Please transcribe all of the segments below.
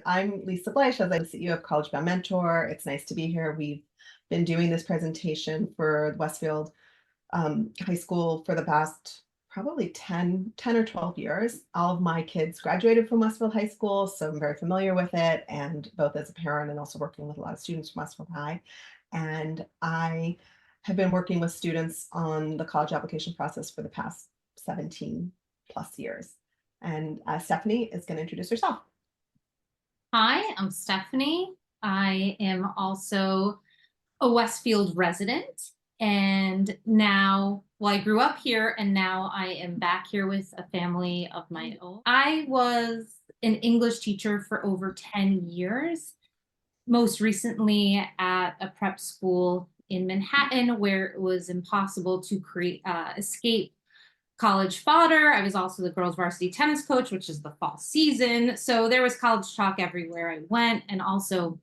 I'm Lisa Bleich, as I'm the CEO of College Bound Mentor. It's nice to be here. We've been doing this presentation for Westfield High School for the past probably 10 or 12 years. All of my kids graduated from Westfield High School, so I'm very familiar with it, and both as a parent and also working with a lot of students from Westfield High. And I have been working with students on the college application process for the past 17 plus years. And Stefanie is going to introduce herself. Hi, I'm Stefanie. I am also a Westfield resident, and now, well, I grew up here and now I am back here with a family of my own. I was an English teacher for over 10 years, most recently at a prep school in Manhattan where it was impossible to escape college fodder. I was also the girls varsity tennis coach, which is the fall season. So there was college talk everywhere I went. And also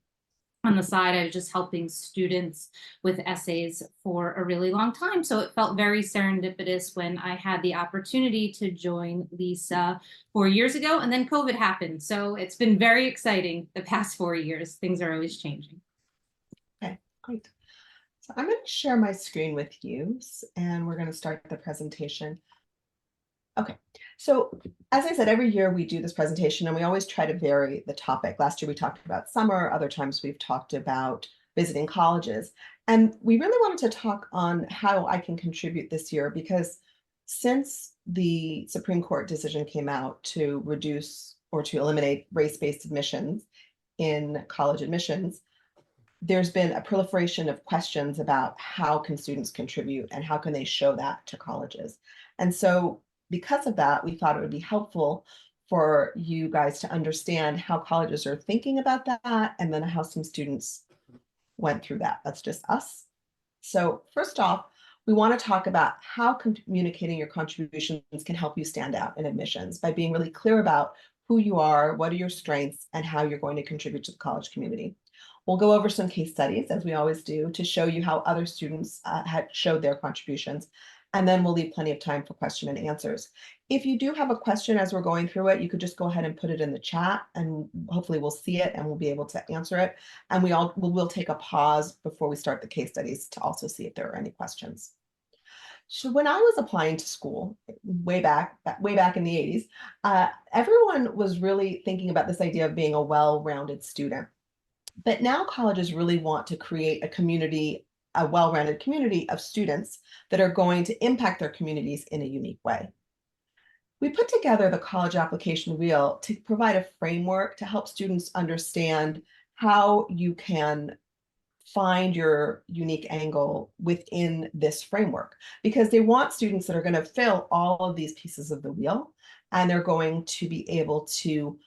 on the side, I was just helping students with essays for a really long time. So it felt very serendipitous when I had the opportunity to join Lisa 4 years ago, and then COVID happened. So it's been very exciting the past 4 years. Things are always changing. Okay, great. So I'm going to share my screen with you, and we're going to start the presentation. Okay, so as I said, every year we do this presentation and we always try to vary the topic. Last year we talked about summer, other times we've talked about visiting colleges. And we really wanted to talk on how I can contribute this year, because since the Supreme Court decision came out to reduce or to eliminate race-based admissions in college admissions, there's been a proliferation of questions about how can students contribute and how can they show that to colleges. And so because of that, we thought it would be helpful for you guys to understand how colleges are thinking about that, and then how some students went through that. That's just us. So first off, we want to talk about how communicating your contributions can help you stand out in admissions by being really clear about who you are, what are your strengths, and how you're going to contribute to the college community. We'll go over some case studies, as we always do, to show you how other students had showed their contributions. And then we'll leave plenty of time for question and answers. If you do have a question as we're going through it, you could just go ahead and put it in the chat, and hopefully we'll see it and we'll be able to answer it. And we'll take a pause before we start the case studies to also see if there are any questions. So when I was applying to school way back in the 80s, everyone was really thinking about this idea of being a well-rounded student. But now colleges really want to create a community, a well-rounded community of students that are going to impact their communities in a unique way. We put together the college application wheel to provide a framework to help students understand how you can find your unique angle within this framework, because they want students that are going to fill all of these pieces of the wheel, and they're going to be able to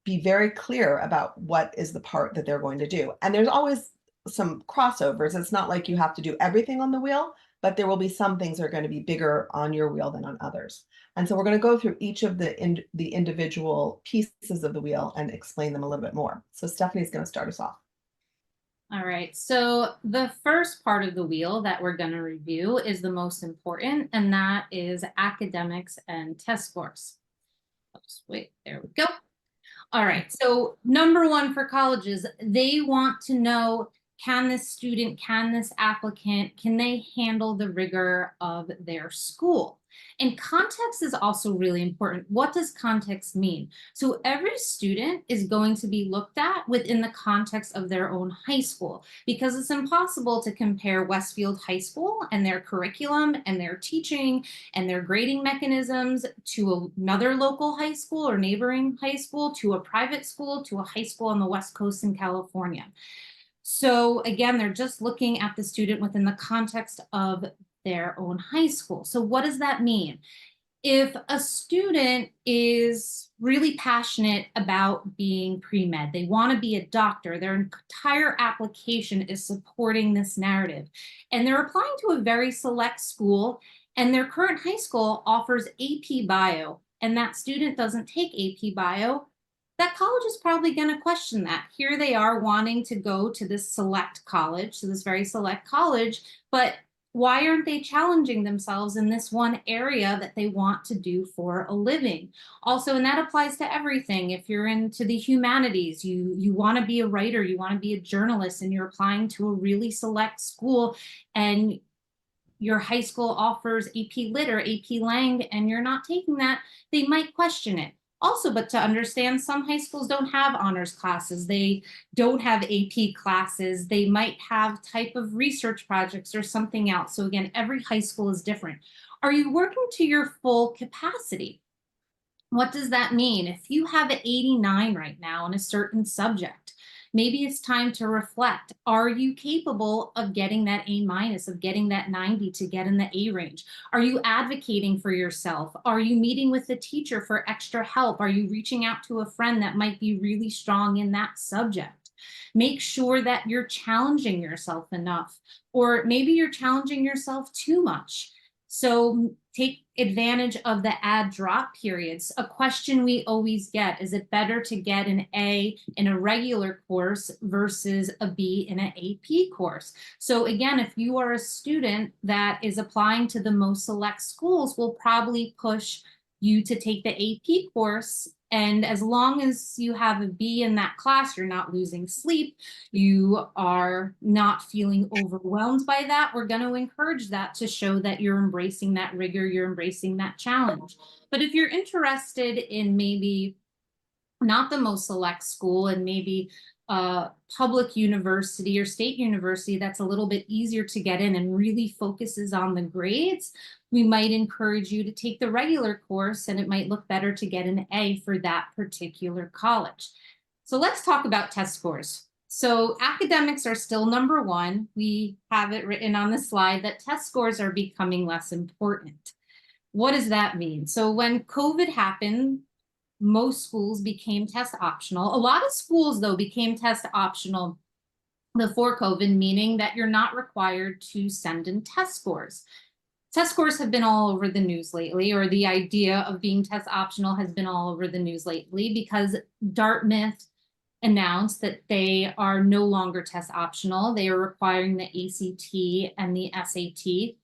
be very clear about what is the part that they're going to do. And there's always some crossovers. It's not like you have to do everything on the wheel, but there will be some things that are going to be bigger on your wheel than on others. And so we're going to go through each of the individual pieces of the wheel and explain them a little bit more. So Stefanie's going to start us off. All right, so the first part of the wheel that we're going to review is the most important, and that is academics and test scores. Oops, wait, there we go. All right, so number one for colleges, they want to know, can this student, can this applicant, can they handle the rigor of their school? And context is also really important. What does context mean? So every student is going to be looked at within the context of their own high school, because it's impossible to compare Westfield High School and their curriculum and their teaching and their grading mechanisms to another local high school or neighboring high school, to a private school, to a high school on the West Coast in California. So again, they're just looking at the student within the context of their own high school. So what does that mean? If a student is really passionate about being pre-med, they want to be a doctor, their entire application is supporting this narrative, and they're applying to a very select school, and their current high school offers AP Bio, and that student doesn't take AP Bio, that college is probably going to question that. Here they are wanting to go to this select college, to this very select college, but Why aren't they challenging themselves in this one area that they want to do for a living? Also, and that applies to everything. If you're into the humanities, you want to be a writer, you want to be a journalist, and you're applying to a really select school, and your high school offers AP Lit or AP Lang, and you're not taking that, they might question it. Also, but to understand, some high schools don't have honors classes. They don't have AP classes. They might have type of research projects or something else. So again, every high school is different. Are you working to your full capacity? What does that mean? If you have an 89 right now in a certain subject, maybe it's time to reflect. Are you capable of getting that A minus, of getting that 90 to get in the A range? Are you advocating for yourself? Are you meeting with the teacher for extra help? Are you reaching out to a friend that might be really strong in that subject? Make sure that you're challenging yourself enough, or maybe you're challenging yourself too much. So take advantage of the add drop periods. A question we always get, is it better to get an A in a regular course versus a B in an AP course? So again, if you are a student that is applying to the most select schools, we'll probably push you to take the AP course. And as long as you have a B in that class, you're not losing sleep, you are not feeling overwhelmed by that, we're going to encourage that to show that you're embracing that rigor, you're embracing that challenge. But if you're interested in maybe not the most select school and maybe a public university or state university that's a little bit easier to get in and really focuses on the grades, we might encourage you to take the regular course, and it might look better to get an A for that particular college. So let's talk about test scores. So academics are still number one. We have it written on the slide that test scores are becoming less important. What does that mean? So when COVID happened, most schools became test optional. A lot of schools, though, became test optional before COVID, meaning that you're not required to send in test scores. Test scores have been all over the news lately, or the idea of being test optional has been all over the news lately, because Dartmouth announced that they are no longer test optional. They are requiring the ACT and the SAT,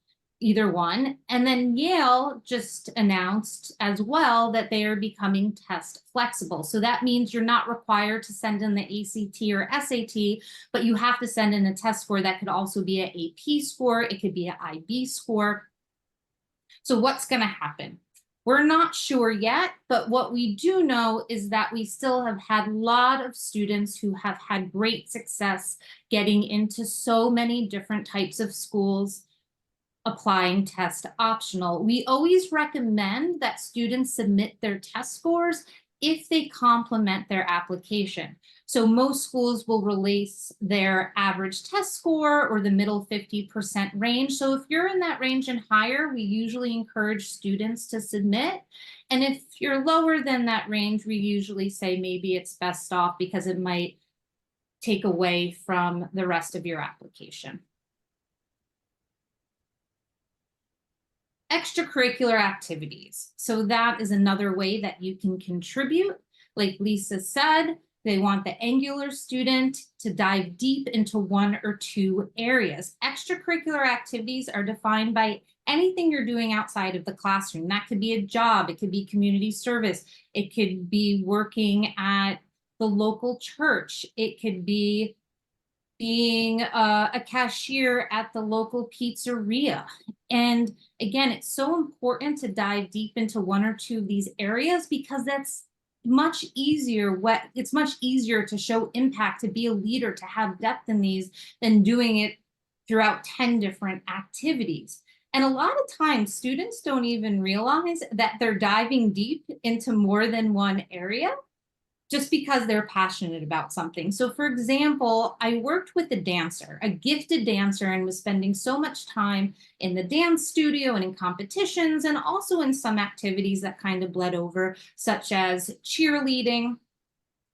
either one. And then Yale just announced as well that they are becoming test flexible. So that means you're not required to send in the ACT or SAT, but you have to send in a test score that could also be an AP score. It could be an IB score. So what's going to happen? We're not sure yet, but what we do know is that we still have had a lot of students who have had great success getting into so many different types of schools, applying test optional. We always recommend that students submit their test scores if they complement their application. So most schools will release their average test score or the middle 50% range. So if you're in that range and higher, we usually encourage students to submit. And if you're lower than that range, we usually say maybe it's best off because it might take away from the rest of your application. Extracurricular activities. So that is another way that you can contribute. Like Lisa said, they want the Angular student to dive deep into one or two areas. Extracurricular activities are defined by anything you're doing outside of the classroom. That could be a job, it could be community service, it could be working at the local church, it could be being a cashier at the local pizzeria. And again, it's so important to dive deep into one or two of these areas because that's much easier. It's much easier to show impact, to be a leader, to have depth in these than doing it throughout 10 different activities. And a lot of times students don't even realize that they're diving deep into more than one area just because they're passionate about something. So for example, I worked with a dancer, a gifted dancer, and was spending so much time in the dance studio and in competitions, and also in some activities that kind of bled over, such as cheerleading.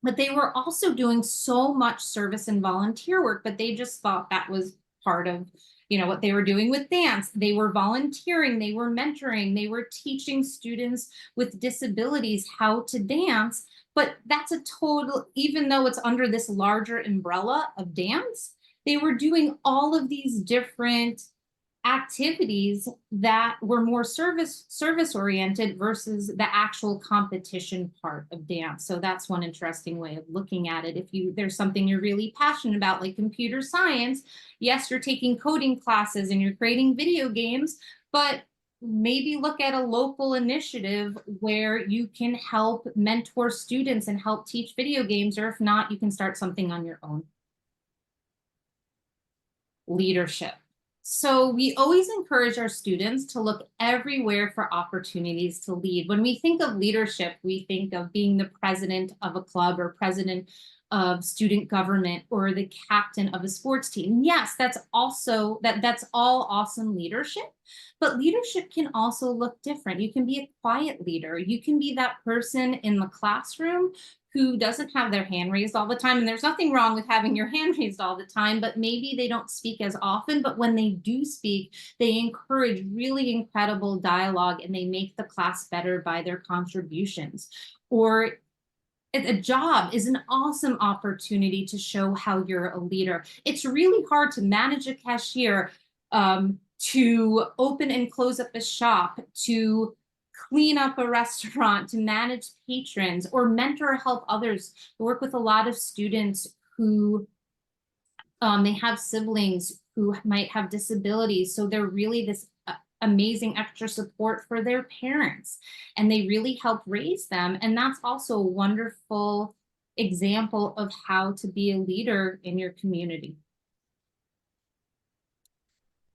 But they were also doing so much service and volunteer work, but they just thought that was part of what they were doing with dance. They were volunteering, they were mentoring, they were teaching students with disabilities how to dance. But that's a total, even though it's under this larger umbrella of dance, they were doing all of these different activities that were more service oriented versus the actual competition part of dance. So that's one interesting way of looking at it. If there's something you're really passionate about, like computer science, yes, you're taking coding classes and you're creating video games, but maybe look at a local initiative where you can help mentor students and help teach video games, or if not, you can start something on your own. Leadership. So we always encourage our students to look everywhere for opportunities to lead. When we think of leadership, we think of being the president of a club or president of student government or the captain of a sports team. Yes, that's all awesome leadership, but leadership can also look different. You can be a quiet leader. You can be that person in the classroom who doesn't have their hand raised all the time. And there's nothing wrong with having your hand raised all the time, but maybe they don't speak as often. But when they do speak, they encourage really incredible dialogue and they make the class better by their contributions. Or a job is an awesome opportunity to show how you're a leader. It's really hard to manage a cashier, to open and close up a shop, to clean up a restaurant, to manage patrons, or mentor or help others. I work with a lot of students who they have siblings who might have disabilities. So they're really this amazing extra support for their parents, and they really help raise them. And that's also a wonderful example of how to be a leader in your community.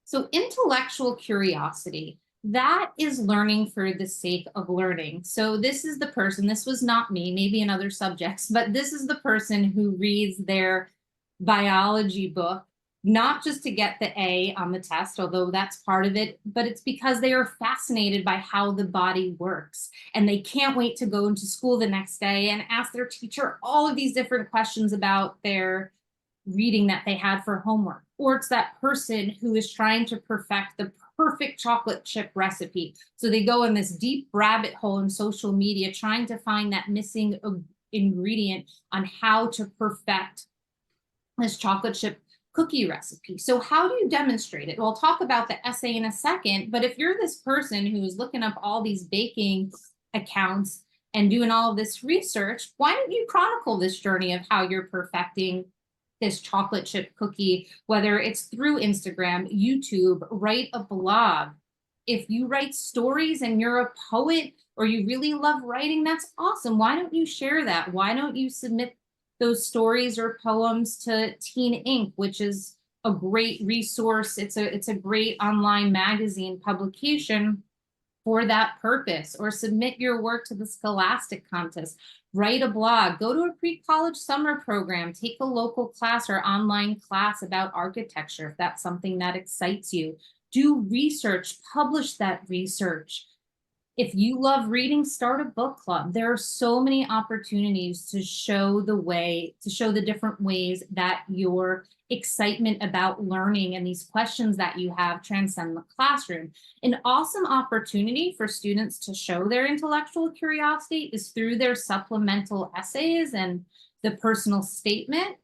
So intellectual curiosity, that is learning for the sake of learning. So this is the person, this was not me, maybe in other subjects, but this is the person who reads their biology book, not just to get the A on the test, although that's part of it, but it's because they are fascinated by how the body works. And they can't wait to go into school the next day and ask their teacher all of these different questions about their reading that they had for homework. Or it's that person who is trying to perfect the perfect chocolate chip recipe. So they go in this deep rabbit hole in social media trying to find that missing ingredient on how to perfect this chocolate chip cookie recipe. So how do you demonstrate it? Well, I'll talk about the essay in a second, but if you're this person who is looking up all these baking accounts and doing all of this research, why don't you chronicle this journey of how you're perfecting this chocolate chip cookie, whether it's through Instagram, YouTube, write a blog. If you write stories and you're a poet or you really love writing, that's awesome. Why don't you share that? Why don't you submit those stories or poems to Teen Ink, which is a great resource. It's a great online magazine publication for that purpose. Or submit your work to the Scholastic contest. Write a blog, go to a pre-college summer program, take a local class or online class about architecture if that's something that excites you. Do research, publish that research. If you love reading, start a book club. There are so many opportunities to show the different ways that your excitement about learning and these questions that you have transcend the classroom. An awesome opportunity for students to show their intellectual curiosity is through their supplemental essays and the personal statement.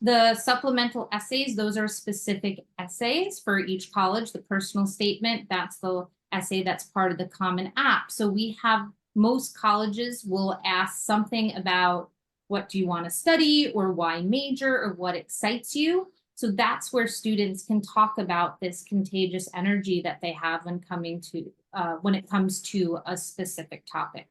The supplemental essays, those are specific essays for each college. The personal statement, that's the essay that's part of the Common App. So most colleges will ask something about what do you want to study or why major or what excites you. So that's where students can talk about this contagious energy that they have when it comes to a specific topic.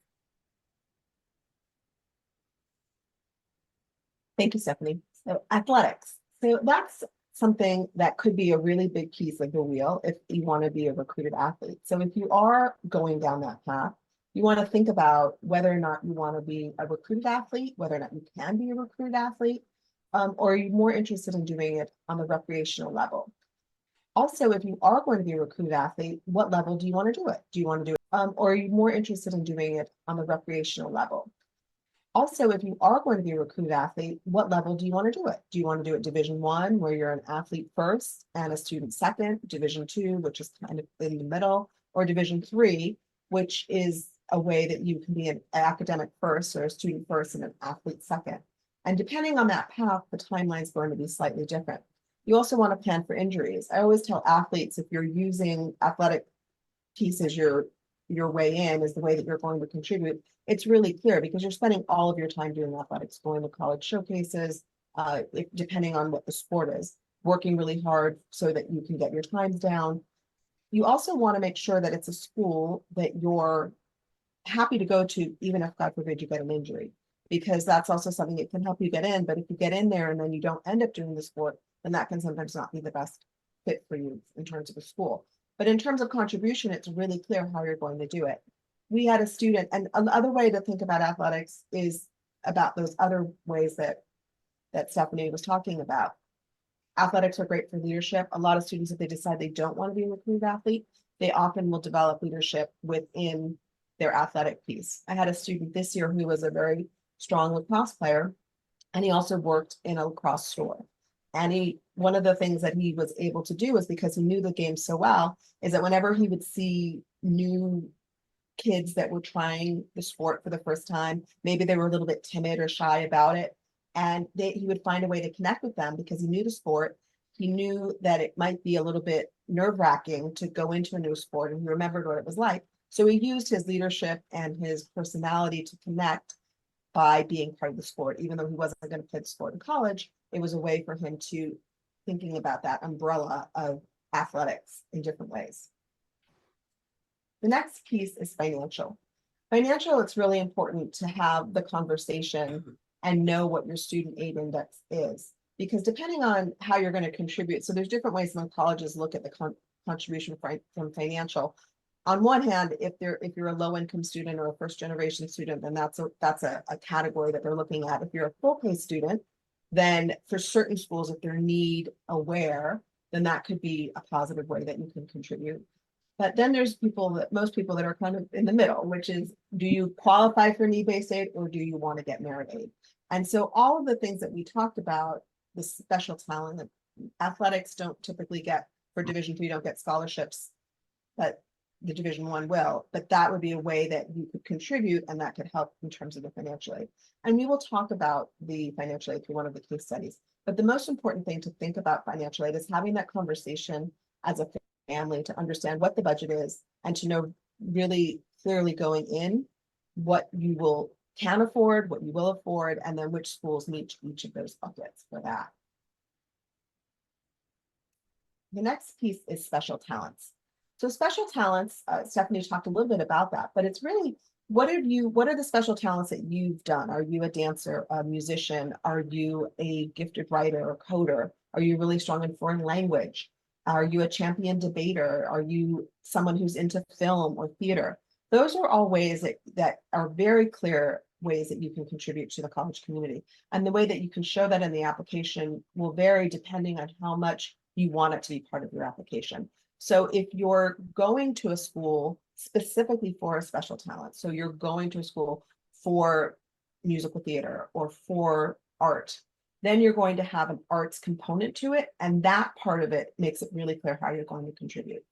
Thank you, Stephanie. So athletics. So that's something that could be a really big piece of the wheel if you want to be a recruited athlete. So if you are going down that path, you want to think about whether or not you want to be a recruited athlete, whether or not you can be a recruited athlete, or are you more interested in doing it on the recreational level? Also, if you are going to be a recruited athlete, what level do you want to do it? Do you want to do it, or are you more interested in doing it on the recreational level? Also, if you are going to be a recruited athlete, what level do you want to do it? Do you want to do it Division I, where you're an athlete first and a student second, Division II, which is kind of in the middle, or Division III, which is a way that you can be an academic first or a student first and an athlete second. And depending on that path, the timeline is going to be slightly different. You also want to plan for injuries. I always tell athletes, if you're using athletic piece as your way in, is the way that you're going to contribute, it's really clear because you're spending all of your time doing athletics, going to college showcases, depending on what the sport is, working really hard so that you can get your times down. You also want to make sure that it's a school that you're happy to go to, even if God forbid you get an injury, because that's also something that can help you get in. But if you get in there and then you don't end up doing the sport, then that can sometimes not be the best fit for you in terms of a school. But in terms of contribution, it's really clear how you're going to do it. We had a student, and another way to think about athletics is about those other ways that Stefanie was talking about. Athletics are great for leadership. A lot of students, if they decide they don't want to be a recruited athlete, they often will develop leadership within their athletic piece. I had a student this year who was a very strong lacrosse player, and he also worked in a lacrosse store. And one of the things that he was able to do is, because he knew the game so well, is that whenever he would see new kids that were trying the sport for the first time, maybe they were a little bit timid or shy about it, and he would find a way to connect with them because he knew the sport. He knew that it might be a little bit nerve-wracking to go into a new sport, and he remembered what it was like. So he used his leadership and his personality to connect by being part of the sport. Even though he wasn't going to play the sport in college, it was a way for him to thinking about that umbrella of athletics in different ways. The next piece is financial. Financial, it's really important to have the conversation and know what your student aid index is, because depending on how you're going to contribute, so there's different ways when colleges look at the contribution from financial. On one hand, if you're a low income student or a first generation student, then that's a category that they're looking at. If you're a full pay student, then for certain schools, if they're need aware, then that could be a positive way that you can contribute. But then there's most people that are kind of in the middle, which is, do you qualify for need-based aid or do you want to get merit aid? And so all of the things that we talked about, the special talent that athletics don't typically get for Division III, don't get scholarships, but the Division I will. But that would be a way that you could contribute, and that could help in terms of the financial aid. And we will talk about the financial aid through one of the case studies. But the most important thing to think about financial aid is having that conversation as a family to understand what the budget is and to know really clearly going in what you can afford, what you will afford, and then which schools meet each of those buckets for that. The next piece is special talents. So special talents, Stefanie talked a little bit about that, but it's really, what are the special talents that you've done? Are you a dancer, a musician? Are you a gifted writer or coder? Are you really strong in foreign language? Are you a champion debater? Are you someone who's into film or theater? Those are all ways that are very clear ways that you can contribute to the college community. And the way that you can show that in the application will vary depending on how much you want it to be part of your application. So if you're going to a school specifically for a special talent, so you're going to a school for musical theater or for art, then you're going to have an arts component to it. And that part of it makes it really clear how you're going to contribute.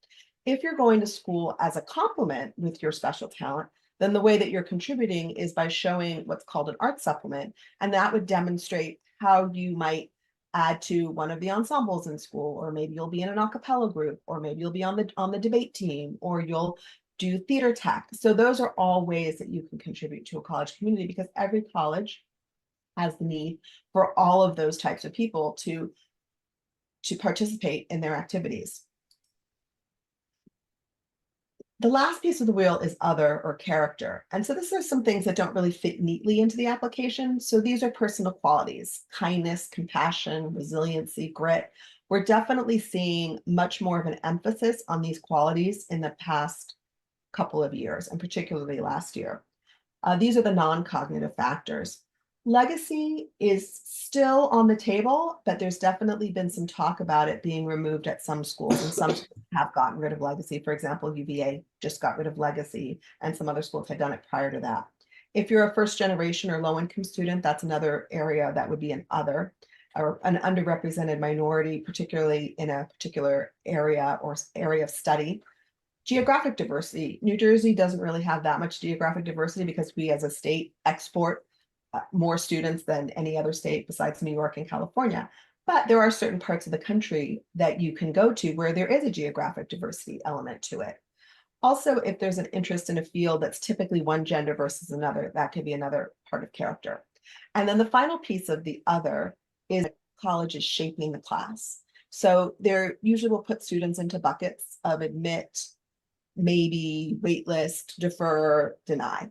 If you're going to school as a complement with your special talent, then the way that you're contributing is by showing what's called an art supplement. And that would demonstrate how you might add to one of the ensembles in school, or maybe you'll be in an a cappella group, or maybe you'll be on the debate team, or you'll do theater tech. So those are all ways that you can contribute to a college community, because every college has the need for all of those types of people to participate in their activities. The last piece of the wheel is other or character. And so this are some things that don't really fit neatly into the application. So these are personal qualities: kindness, compassion, resiliency, grit. We're definitely seeing much more of an emphasis on these qualities in the past couple of years, and particularly last year. These are the non-cognitive factors. Legacy is still on the table, but there's definitely been some talk about it being removed at some schools, and some schools have gotten rid of legacy. For example, UVA just got rid of legacy, and some other schools had done it prior to that. If you're a first generation or low income student, that's another area that would be an other, or an underrepresented minority, particularly in a particular area or area of study. Geographic diversity. New Jersey doesn't really have that much geographic diversity because we as a state export more students than any other state besides New York and California. But there are certain parts of the country that you can go to where there is a geographic diversity element to it. Also, if there's an interest in a field that's typically one gender versus another, that could be another part of character. And then the final piece of the other is college is shaping the class. So they're usually will put students into buckets of admit, maybe, waitlist, defer, deny.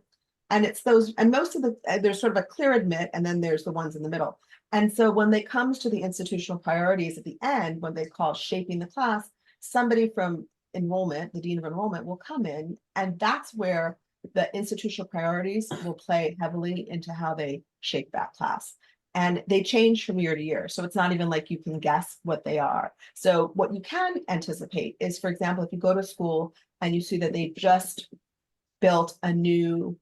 And it's those, and most of the, there's sort of a clear admit, and then there's the ones in the middle. And so when they comes to the institutional priorities at the end, when they call shaping the class, somebody from enrollment, the dean of enrollment, will come in, and that's where the institutional priorities will play heavily into how they shape that class. And they change from year to year. So it's not even like you can guess what they are. So what you can anticipate is, for example, if you go to school and you see that they just built a new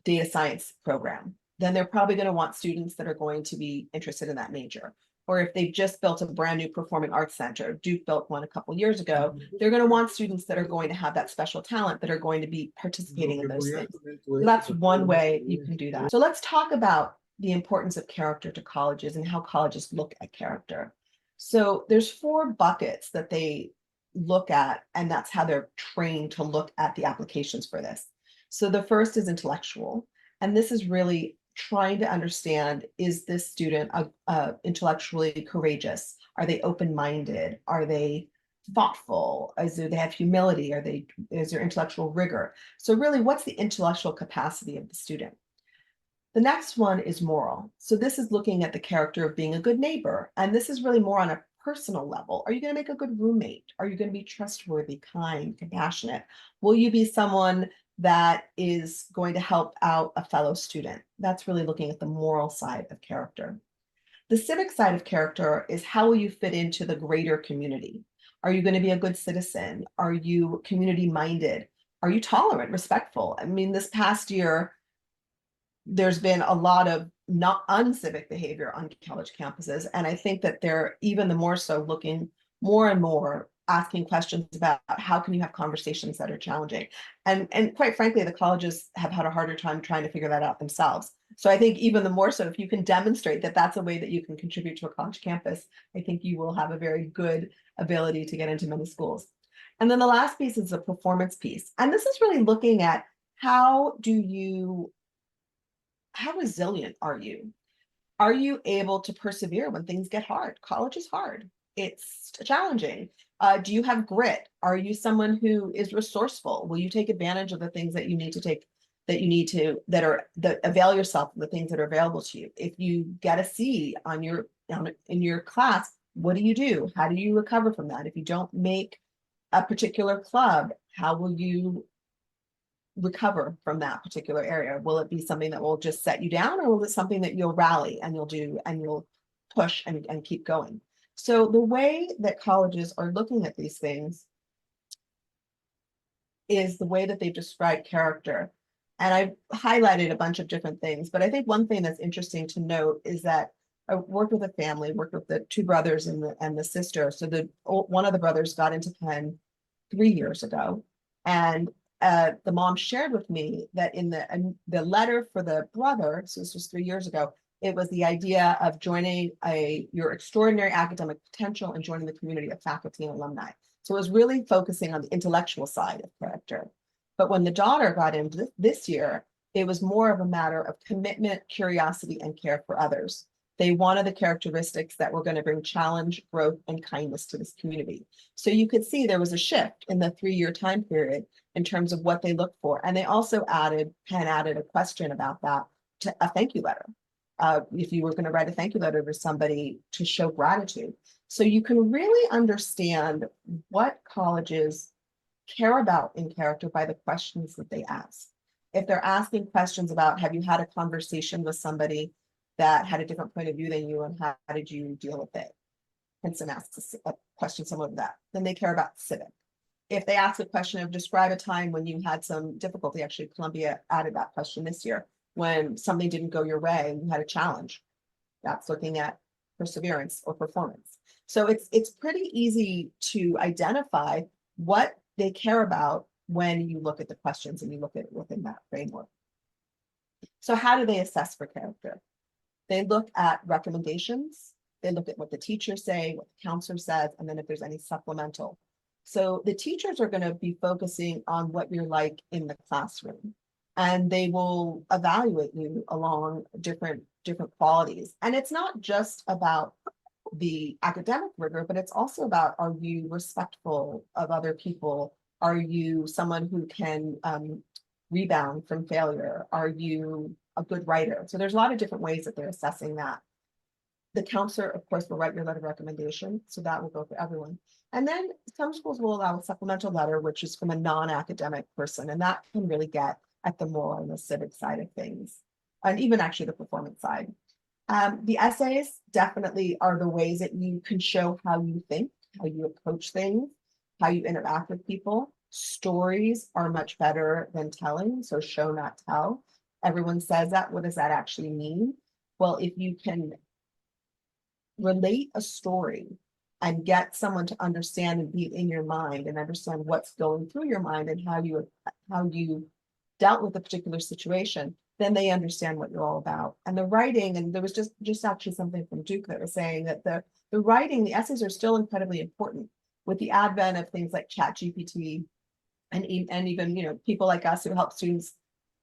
data science program, then they're probably going to want students that are going to be interested in that major. Or if they've just built a brand new performing arts center, Duke built one a couple years ago, they're going to want students that are going to have that special talent, that are going to be participating in those things. So that's one way you can do that. So let's talk about the importance of character to colleges and how colleges look at character. So there's 4 buckets that they look at, and that's how they're trained to look at the applications for this. So the first is intellectual, and this is really trying to understand, is this student intellectually courageous? Are they open-minded? Are they thoughtful? Do they have humility? Is there intellectual rigor? So really, what's the intellectual capacity of the student? The next one is moral. So this is looking at the character of being a good neighbor. And this is really more on a personal level. Are you going to make a good roommate? Are you going to be trustworthy, kind, compassionate? Will you be someone that is going to help out a fellow student? That's really looking at the moral side of character. The civic side of character is, how will you fit into the greater community? Are you going to be a good citizen? Are you community minded? Are you tolerant, respectful? I mean, this past year, there's been a lot of not uncivic behavior on college campuses. And I think that they're even the more so looking more and more, asking questions about how can you have conversations that are challenging. And quite frankly, the colleges have had a harder time trying to figure that out themselves. So I think even the more so, if you can demonstrate that that's a way that you can contribute to a college campus, I think you will have a very good ability to get into many schools. And then the last piece is a performance piece. And this is really looking at how resilient are you? Are you able to persevere when things get hard? College is hard. It's challenging. Do you have grit? Are you someone who is resourceful? Will you take advantage of the things that you need to take, that avail yourself of the things that are available to you? If you get a C in your class, what do you do? How do you recover from that? If you don't make a particular club, how will you recover from that particular area? Will it be something that will just set you down, or will it something that you'll rally and you'll push and keep going? So the way that colleges are looking at these things is the way that they describe character. And I've highlighted a bunch of different things, but I think one thing that's interesting to note is that I worked with a family, worked with the 2 brothers and the sister. So one of the brothers got into Penn 3 years ago, and the mom shared with me that in the letter for the brother, so this was 3 years ago, it was the idea of joining your extraordinary academic potential and joining the community of faculty and alumni. So it was really focusing on the intellectual side of character. But when the daughter got into this year, it was more of a matter of commitment, curiosity, and care for others. They wanted the characteristics that were going to bring challenge, growth, and kindness to this community. So you could see there was a shift in the 3-year time period in terms of what they look for. And they also Penn added a question about that to a thank you letter. If you were going to write a thank you letter to somebody to show gratitude. So you can really understand what colleges care about in character by the questions that they ask. If they're asking questions about, have you had a conversation with somebody that had a different point of view than you, and how did you deal with it? Henson asks a question similar to that. Then they care about civic. If they ask a question of, describe a time when you had some difficulty, actually Columbia added that question this year, when something didn't go your way and you had a challenge, that's looking at perseverance or performance. So it's pretty easy to identify what they care about when you look at the questions and you look at it within that framework. So how do they assess for character? They look at recommendations, They look at what the teachers say, what the counselor says, and then if there's any supplemental. So the teachers are going to be focusing on what you're like in the classroom, and they will evaluate you along different qualities. And it's not just about the academic rigor, but it's also about, are you respectful of other people? Are you someone who can rebound from failure? Are you a good writer? So there's a lot of different ways that they're assessing that. The counselor, of course, will write your letter of recommendation, so that will go for everyone. And then some schools will allow a supplemental letter, which is from a non-academic person, and that can really get at the moral and the civic side of things, and even actually the performance side. The essays definitely are the ways that you can show how you think, how you approach things, how you interact with people. Stories are much better than telling, so show, not tell. Everyone says that. What does that actually mean? Well, if you can relate a story and get someone to understand and be in your mind and understand what's going through your mind and how you dealt with a particular situation, then they understand what you're all about. And the writing, and there was just actually something from Duke that was saying that the writing, the essays are still incredibly important with the advent of things like ChatGPT and even people like us who help students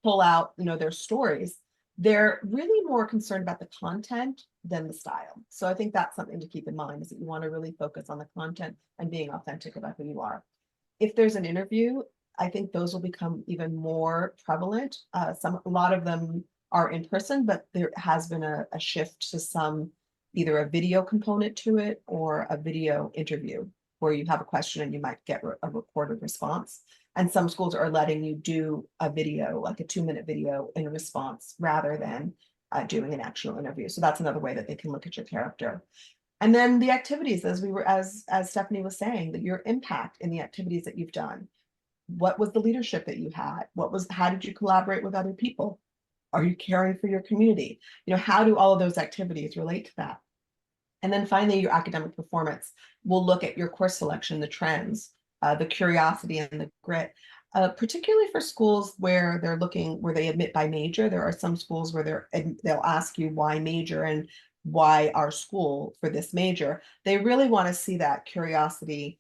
pull out their stories. They're really more concerned about the content than the style. So I think that's something to keep in mind, is that you want to really focus on the content and being authentic about who you are. If there's an interview, I think those will become even more prevalent. A lot of them are in person, but there has been a shift to some, either a video component to it or a video interview where you have a question and you might get a recorded response. And some schools are letting you do a video, like a 2-minute video in response, rather than doing an actual interview. So that's another way that they can look at your character. And then the activities, as Stefanie was saying, that your impact in the activities that you've done. What was the leadership that you had? How did you collaborate with other people? Are you caring for your community? How do all of those activities relate to that? And then finally, your academic performance will look at your course selection, the trends, the curiosity and the grit, particularly for schools where they admit by major. There are some schools where they'll ask you why major and why our school for this major. They really want to see that curiosity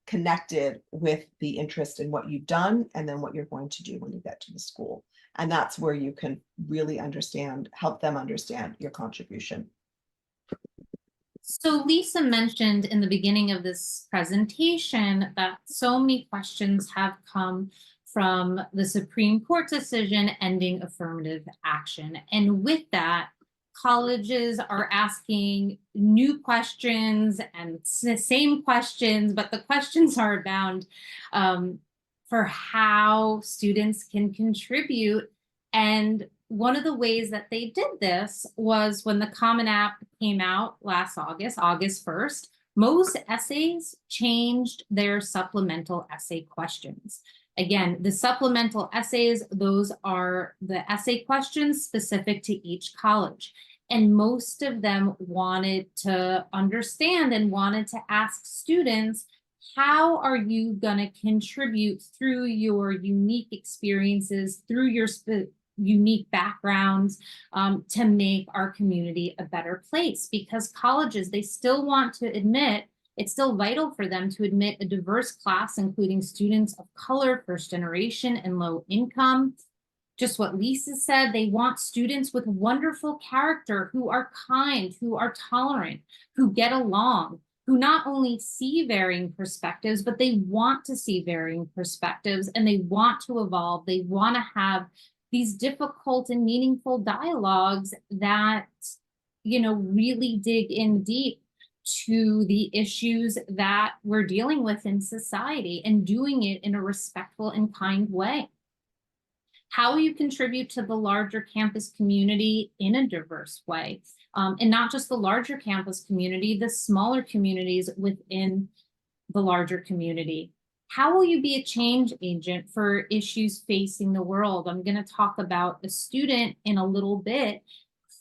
connected with the interest in what you've done and then what you're going to do when you get to the school. And that's where you can really help them understand your contribution. So Lisa mentioned in the beginning of this presentation that so many questions have come from the Supreme Court decision ending affirmative action. And with that, colleges are asking new questions and the same questions, but the questions are bound for how students can contribute. And one of the ways that they did this was when the Common App came out last August 1st, most essays changed their supplemental essay questions. Again, the supplemental essays, those are the essay questions specific to each college. And most of them wanted to understand and wanted to ask students, how are you going to contribute through your unique experiences, through your unique backgrounds, to make our community a better place? Because colleges, they still want to admit, it's still vital for them to admit a diverse class, including students of color, first generation, and low income. Just what Lisa said, they want students with wonderful character, who are kind, who are tolerant, who get along, who not only see varying perspectives, but they want to see varying perspectives, and they want to evolve. They want to have these difficult and meaningful dialogues that, really dig in deep to the issues that we're dealing with in society, and doing it in a respectful and kind way. How will you contribute to the larger campus community in a diverse way? And not just the larger campus community, the smaller communities within the larger community. How will you be a change agent for issues facing the world? I'm going to talk about a student in a little bit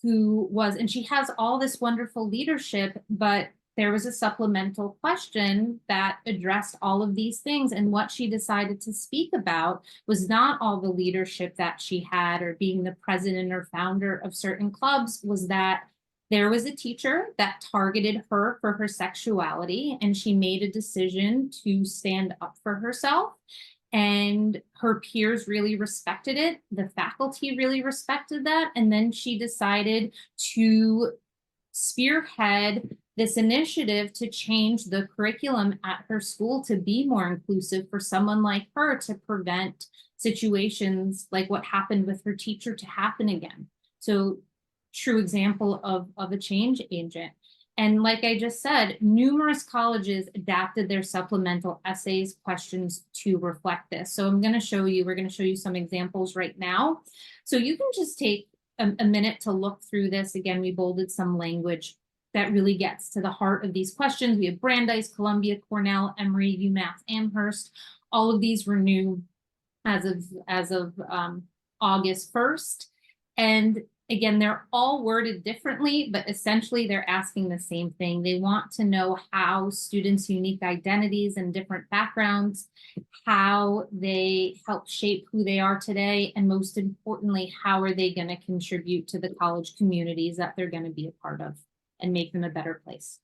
and she has all this wonderful leadership, but there was a supplemental question that addressed all of these things. And what she decided to speak about was not all the leadership that she had or being the president or founder of certain clubs, was that There was a teacher that targeted her for her sexuality, and she made a decision to stand up for herself. And her peers really respected it. The faculty really respected that. And then she decided to spearhead this initiative to change the curriculum at her school to be more inclusive for someone like her, to prevent situations like what happened with her teacher to happen again. So, true example of a change agent. And like I just said, numerous colleges adapted their supplemental essays questions to reflect this. So we're going to show you some examples right now. So you can just take a minute to look through this. Again, we bolded some language that really gets to the heart of these questions. We have Brandeis, Columbia, Cornell, Emory, UMass, Amherst. All of these were new as of August 1st. And again, they're all worded differently, but essentially they're asking the same thing. They want to know how students' unique identities and different backgrounds, how they help shape who they are today, and most importantly, how are they going to contribute to the college communities that they're going to be a part of and make them a better place.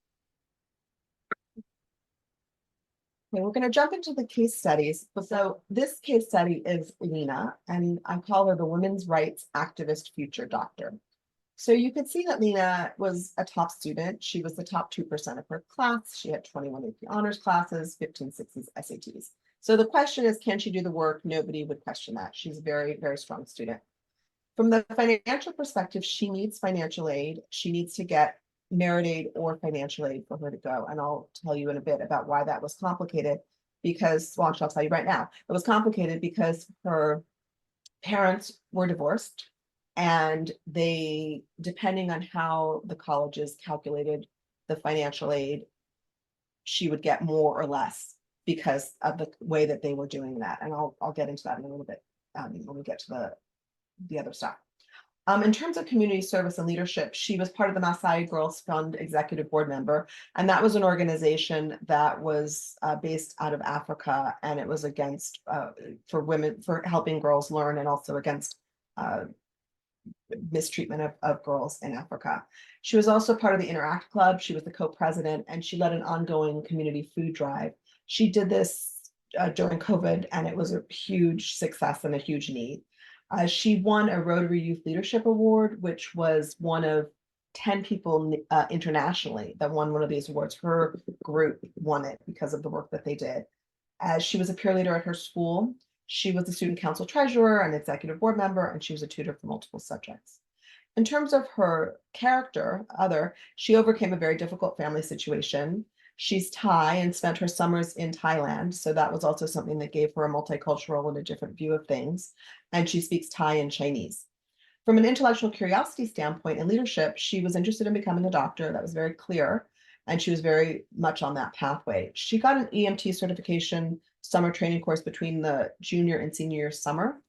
Okay, we're going to jump into the case studies. So this case study is Lena, and I call her the women's rights activist future doctor. So you could see that Lena was a top student. She was the top 2% of her class. She had 21 AP honors classes, 15 sixes SATs. So the question is, can she do the work? Nobody would question that. She's a very, very strong student. From the financial perspective, she needs financial aid. She needs to get merit aid or financial aid for her to go. And I'll tell you in a bit about why that was complicated because, well, I'll tell you right now, it was complicated because her parents were divorced and they, depending on how the colleges calculated the financial aid, she would get more or less because of the way that they were doing that. And I'll get into that in a little bit when we get to the other stuff. In terms of community service and leadership, she was part of the Maasai Girls Fund executive board member, and that was an organization that was based out of Africa, and it was against for women, for helping girls learn, and also against mistreatment of girls in Africa. She was also part of the Interact Club. She was the co-president, and she led an ongoing community food drive. She did this during COVID, and it was a huge success and a huge need. She won a Rotary Youth Leadership Award, which was one of 10 people internationally that won one of these awards. Her group won it because of the work that they did. As she was a peer leader at her school, she was the student council treasurer and executive board member, and she was a tutor for multiple subjects. In terms of her character, she overcame a very difficult family situation. She's Thai and spent her summers in Thailand. So that was also something that gave her a multicultural and a different view of things. And she speaks Thai and Chinese. From an intellectual curiosity standpoint and leadership, she was interested in becoming a doctor. That was very clear. And she was very much on that pathway. She got an EMT certification summer training course between the junior and senior year summer.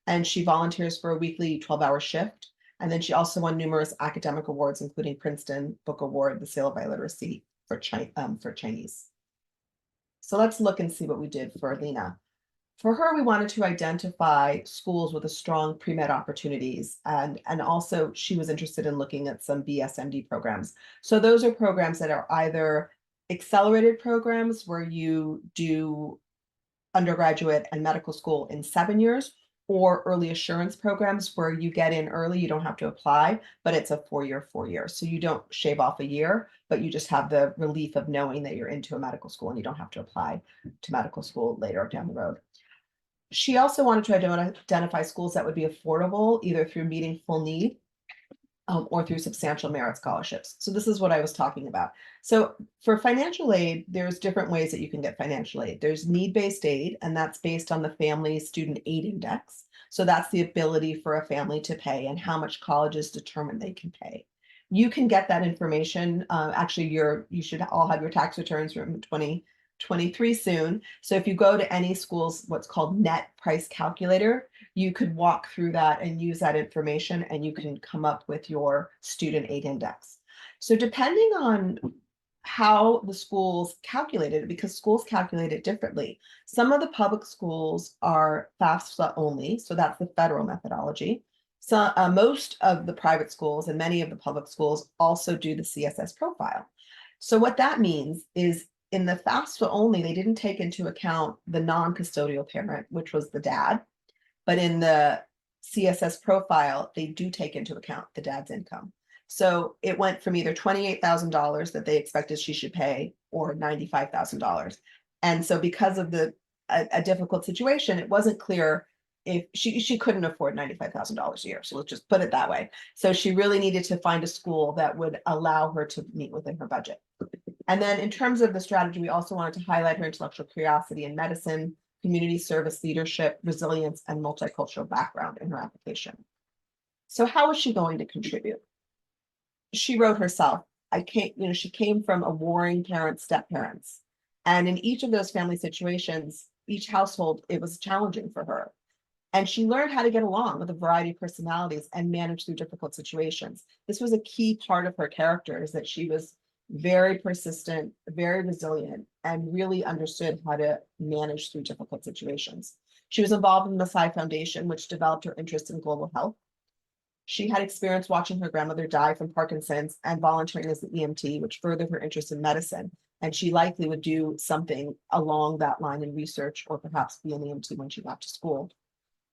And she volunteers for a weekly 12-hour shift. And then she also won numerous academic awards, including Princeton Book Award, the Sale by Literacy for Chinese. So let's look and see what we did for Lena. For her, we wanted to identify schools with a strong pre-med opportunities, and also she was interested in looking at some BSMD programs. So those are programs that are either accelerated programs where you do undergraduate and medical school in 7 years, or early assurance programs where you get in early, you don't have to apply, but it's a 4-year. So you don't shave off a year, but you just have the relief of knowing that you're into a medical school and you don't have to apply to medical school later down the road. She also wanted to identify schools that would be affordable, either through meeting full need or through substantial merit scholarships. So this is what I was talking about. So for financial aid, there's different ways that you can get financial aid. There's need-based aid, and that's based on the Family Student Aid Index. So that's the ability for a family to pay and how much colleges determine they can pay. You can get that information. Actually, you should all have your tax returns from 2023 soon. So if you go to any school's what's called net price calculator, you could walk through that and use that information, and you can come up with your student aid index. So depending on how the schools calculate it, because schools calculate it differently. Some of the public schools are FAFSA only, so that's the federal methodology. So most of the private schools and many of the public schools also do the CSS profile. So what that means is in the FAFSA only, they didn't take into account the non-custodial parent, which was the dad. But in the CSS profile, they do take into account the dad's income. So it went from either $28,000 that they expected she should pay or $95,000. And so because of a difficult situation, it wasn't clear if she couldn't afford $95,000 a year. So let's just put it that way. So she really needed to find a school that would allow her to meet within her budget. And then in terms of the strategy, we also wanted to highlight her intellectual curiosity in medicine, community service leadership, resilience, and multicultural background in her application. So how is she going to contribute? She wrote herself, she came from a warring parents, step parents. And in each of those family situations, each household, it was challenging for her. And she learned how to get along with a variety of personalities and manage through difficult situations. This was a key part of her character, is that she was very persistent, very resilient, and really understood how to manage through difficult situations. She was involved in the Masai Foundation, which developed her interest in global health. She had experience watching her grandmother die from Parkinson's and volunteering as an EMT, which furthered her interest in medicine. And she likely would do something along that line in research, or perhaps be an EMT when she got to school.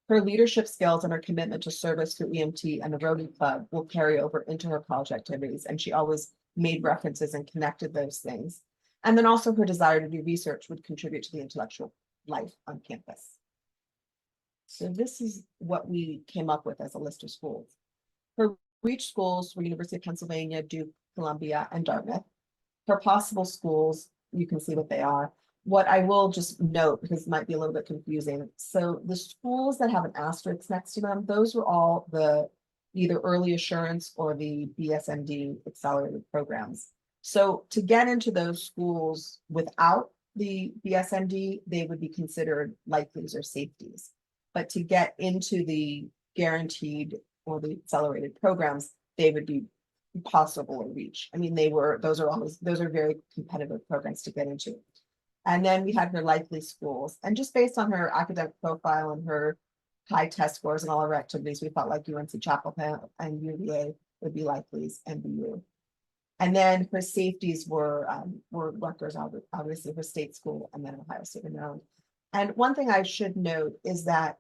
Her leadership skills and her commitment to service through EMT and the Rotary Club will carry over into her college activities. And she always made references and connected those things. And then also her desire to do research would contribute to the intellectual life on campus. So this is what we came up with as a list of schools. Her reach schools were University of Pennsylvania, Duke, Columbia, and Dartmouth. Her possible schools, you can see what they are. What I will just note, because it might be a little bit confusing. So the schools that have an asterisk next to them, those were all the either early assurance or the BSMD accelerated programs. So to get into those schools without the BSMD, they would be considered likelies or safeties. But to get into the guaranteed or the accelerated programs, they would be possible or reach. I mean, those are very competitive programs to get into. And then we had her likely schools. And just based on her academic profile and her high test scores and all her activities, we felt like UNC Chapel Hill and UVA would be likelies, and BU. And then her safeties were Rutgers, obviously her state school, and then Ohio State and Maryland. And one thing I should note is that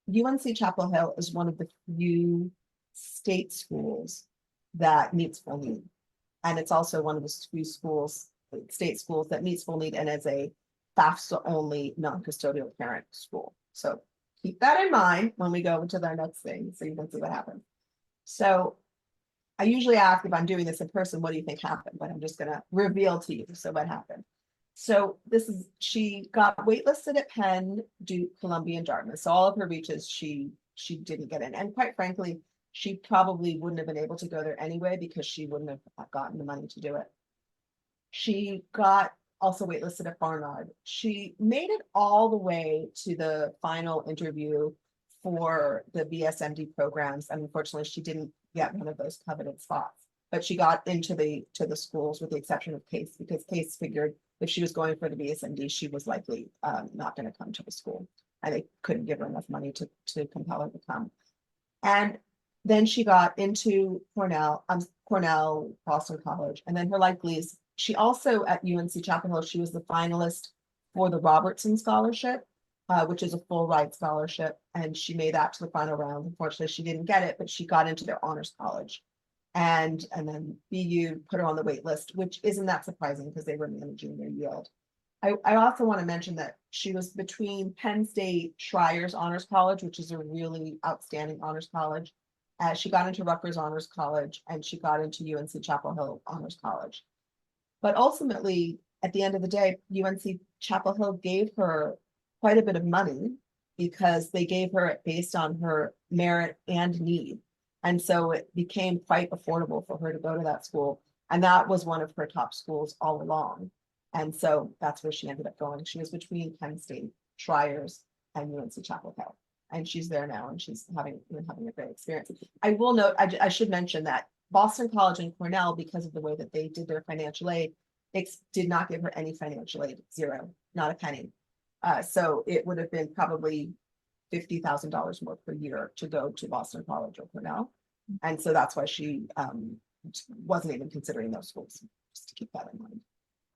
UNC Chapel Hill is one of the few state schools that meets full need. And it's also one of the few schools, state schools, that meets full need and as a FAFSA only non-custodial parent school. So keep that in mind when we go into the next thing, so you can see what happens. So I usually ask, if I'm doing this in person, what do you think happened? But I'm just going to reveal to you. So what happened? So she got waitlisted at Penn, Duke, Columbia, and Dartmouth. So all of her reaches, she didn't get in. And quite frankly, she probably wouldn't have been able to go there anyway, because she wouldn't have gotten the money to do it. She got also waitlisted at Barnard. She made it all the way to the final interview for the BSMD programs. And unfortunately, she didn't get one of those coveted spots. But she got into the schools, with the exception of Case, because Case figured if she was going for the BSMD, she was likely not going to come to the school, and they couldn't give her enough money to compel her to come. And then she got into Cornell, Boston College, and then her likelies. She also, at UNC Chapel Hill, she was the finalist for the Robertson Scholarship, which is a full ride scholarship, and she made that to the final round. Unfortunately, she didn't get it, but she got into their honors college. And then BU put her on the wait list, which isn't that surprising because they were managing their yield. I also want to mention that she was between Penn State Schreier's Honors College, which is a really outstanding honors college. She got into Rutgers Honors College, and she got into UNC Chapel Hill Honors College. But ultimately, at the end of the day, UNC Chapel Hill gave her quite a bit of money, because they gave her it based on her merit and need. And so it became quite affordable for her to go to that school. And that was one of her top schools all along. And so that's where she ended up going. She was between Penn State, Schreier's, and UNC Chapel Hill. And she's there now, and she's having a great experience. I will note, I should mention that Boston College and Cornell, because of the way that they did their financial aid, it did not give her any financial aid, zero, not a penny. So it would have been probably $50,000 more per year to go to Boston College or Cornell. And so that's why she wasn't even considering those schools, just to keep that in mind.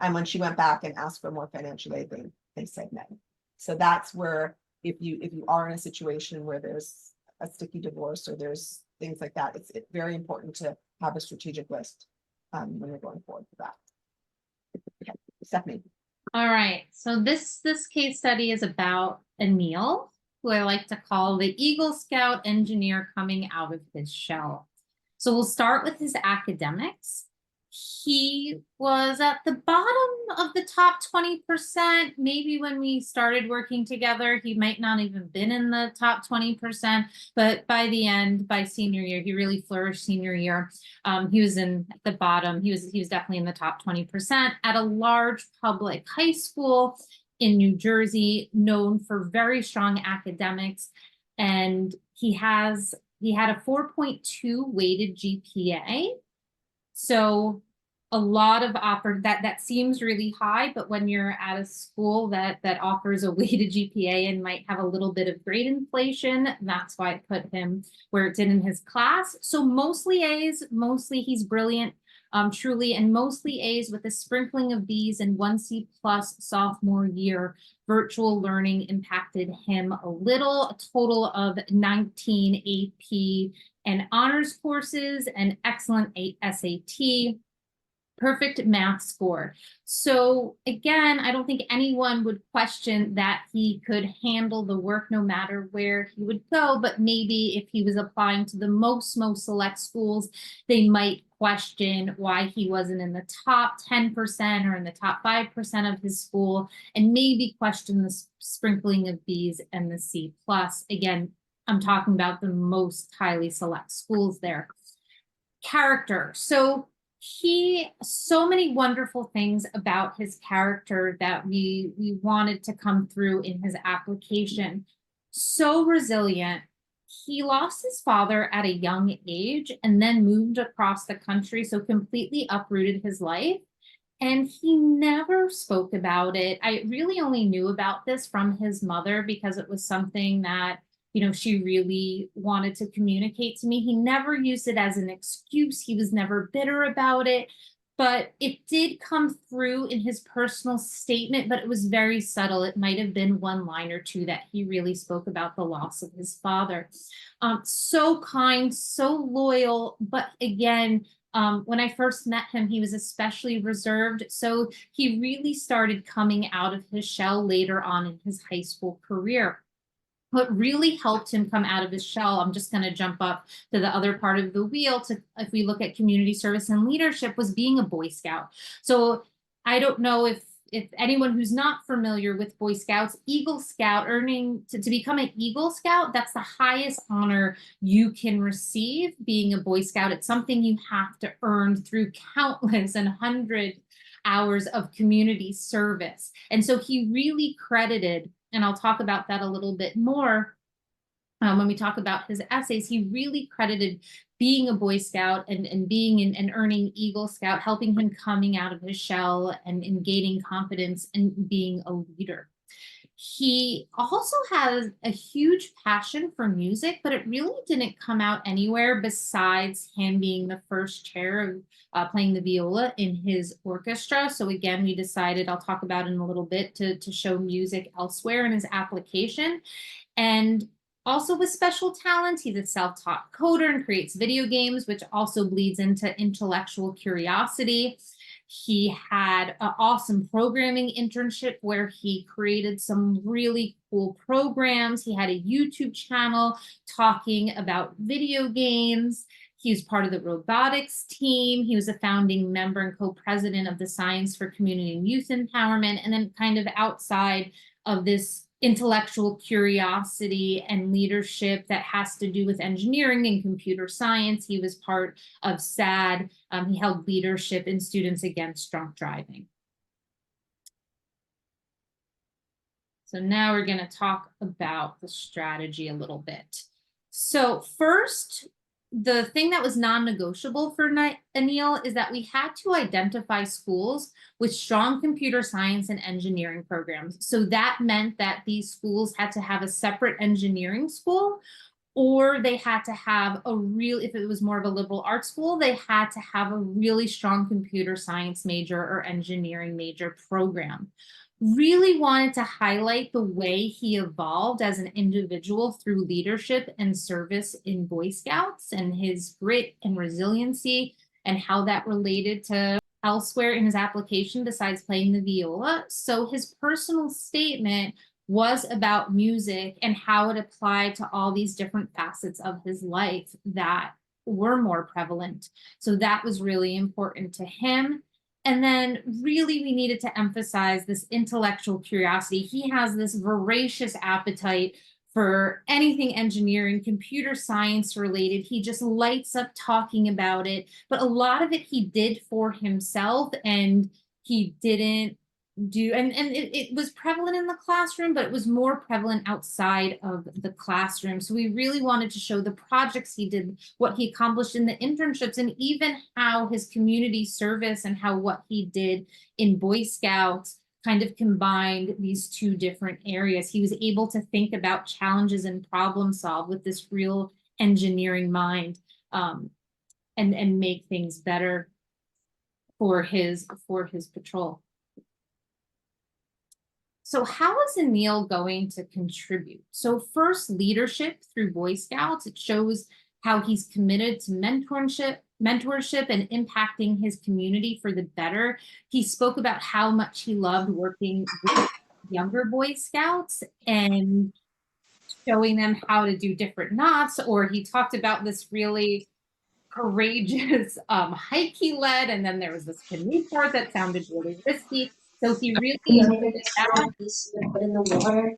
And when she went back and asked for more financial aid, they said no. So that's where, if you are in a situation where there's a sticky divorce or there's things like that, it's very important to have a strategic list when you're going forward with that. Okay, Stephanie. All right, so this case study is about Emil, who I like to call the Eagle Scout engineer coming out of his shell. So we'll start with his academics. He was at the bottom of the top 20%. Maybe when we started working together, he might not even been in the top 20%, but by the end, by senior year, he really flourished senior year. He was at the bottom. He was definitely in the top 20% at a large public high school in New Jersey, known for very strong academics. And he had a 4.2 weighted GPA. So a lot of that seems really high, but when you're at a school that offers a weighted GPA and might have a little bit of grade inflation, that's why I put him where it did in his class. So mostly A's, mostly he's brilliant, truly, and mostly A's with a sprinkling of B's and 1 C+ sophomore year. Virtual learning impacted him a little, a total of 19 AP and honors courses, and excellent SAT, perfect math score. So again, I don't think anyone would question that he could handle the work no matter where he would go, but maybe if he was applying to the most select schools, they might question why he wasn't in the top 10% or in the top 5% of his school, and maybe question the sprinkling of B's and the C+. Again, I'm talking about the most highly select schools there. Character. So many wonderful things about his character that we wanted to come through in his application. So resilient. He lost his father at a young age and then moved across the country, so completely uprooted his life. And he never spoke about it. I really only knew about this from his mother because it was something that, you know, she really wanted to communicate to me. He never used it as an excuse. He was never bitter about it, but it did come through in his personal statement, but it was very subtle. It might have been one line or two that he really spoke about the loss of his father. So kind, so loyal, but again, when I first met him, he was especially reserved. So he really started coming out of his shell later on in his high school career. What really helped him come out of his shell, I'm just going to jump up to the other part of the wheel, to if we look at community service and leadership, was being a Boy Scout. So I don't know if anyone who's not familiar with Boy Scouts, Eagle Scout, to become an Eagle Scout, that's the highest honor you can receive, being a Boy Scout. It's something you have to earn through countless and 100 hours of community service. And so he really credited, and I'll talk about that a little bit more when we talk about his essays, he really credited being a Boy Scout and being and earning Eagle Scout, helping him coming out of his shell and gaining confidence and being a leader. He also has a huge passion for music, but it really didn't come out anywhere besides him being the first chair of playing the viola in his orchestra. So again, we decided, I'll talk about it in a little bit, to show music elsewhere in his application. And also with special talents, he's a self-taught coder and creates video games, which also bleeds into intellectual curiosity. He had an awesome programming internship where he created some really cool programs. He had a YouTube channel talking about video games. He was part of the robotics team. He was a founding member and co-president of the Science for Community and Youth Empowerment. And then kind of outside of this intellectual curiosity and leadership that has to do with engineering and computer science, he was part of SAD. He held leadership in Students Against Drunk Driving. So now we're going to talk about the strategy a little bit. So first, the thing that was non-negotiable for Anil is that we had to identify schools with strong computer science and engineering programs. So that meant that these schools had to have a separate engineering school, or they had to have a real, if it was more of a liberal arts school, they had to have a really strong computer science major or engineering major program. Really wanted to highlight the way he evolved as an individual through leadership and service in Boy Scouts, and his grit and resiliency, and how that related to elsewhere in his application besides playing the viola. So his personal statement was about music and how it applied to all these different facets of his life that were more prevalent. So that was really important to him. And then really we needed to emphasize this intellectual curiosity. He has this voracious appetite for anything engineering, computer science related. He just lights up talking about it. But a lot of it he did for himself, and he didn't do, and it was prevalent in the classroom, but it was more prevalent outside of the classroom. So we really wanted to show the projects he did, what he accomplished in the internships, and even how his community service and how what he did in Boy Scouts kind of combined these two different areas. He was able to think about challenges and problem solve with this real engineering mind, and make things better for his patrol. So how is Anil going to contribute? So first, leadership through Boy Scouts. It shows how he's committed to mentorship and impacting his community for the better. He spoke about how much he loved working with younger Boy Scouts and showing them how to do different knots, or he talked about this really courageous hike he led, and then there was this canoe part that sounded really risky. So he really did that. Put in the water.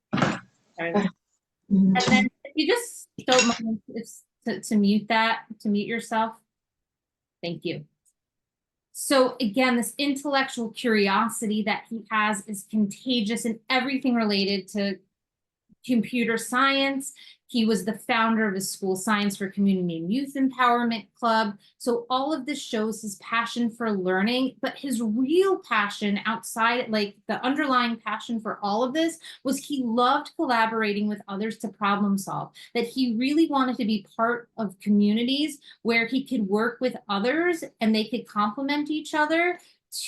And then if you just don't mind to mute that, to mute yourself. Thank you. So again, this intellectual curiosity that he has is contagious in everything related to computer science. He was the founder of his school Science for Community and Youth Empowerment Club. So all of this shows his passion for learning, but his real passion outside, like the underlying passion for all of this, was he loved collaborating with others to problem solve, that he really wanted to be part of communities where he could work with others and they could complement each other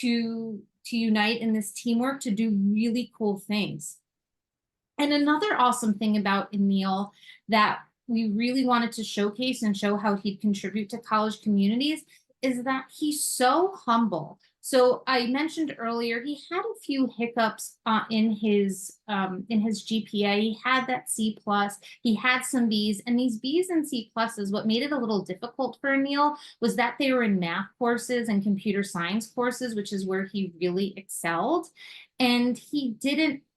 to unite in this teamwork to do really cool things. And another awesome thing about Anil that we really wanted to showcase and show how he'd contribute to college communities is that he's so humble. So I mentioned earlier, he had a few hiccups in his GPA. He had that C+, he had some Bs, and these Bs and C+, what made it a little difficult for Anil was that they were in math courses and computer science courses, which is where he really excelled. And he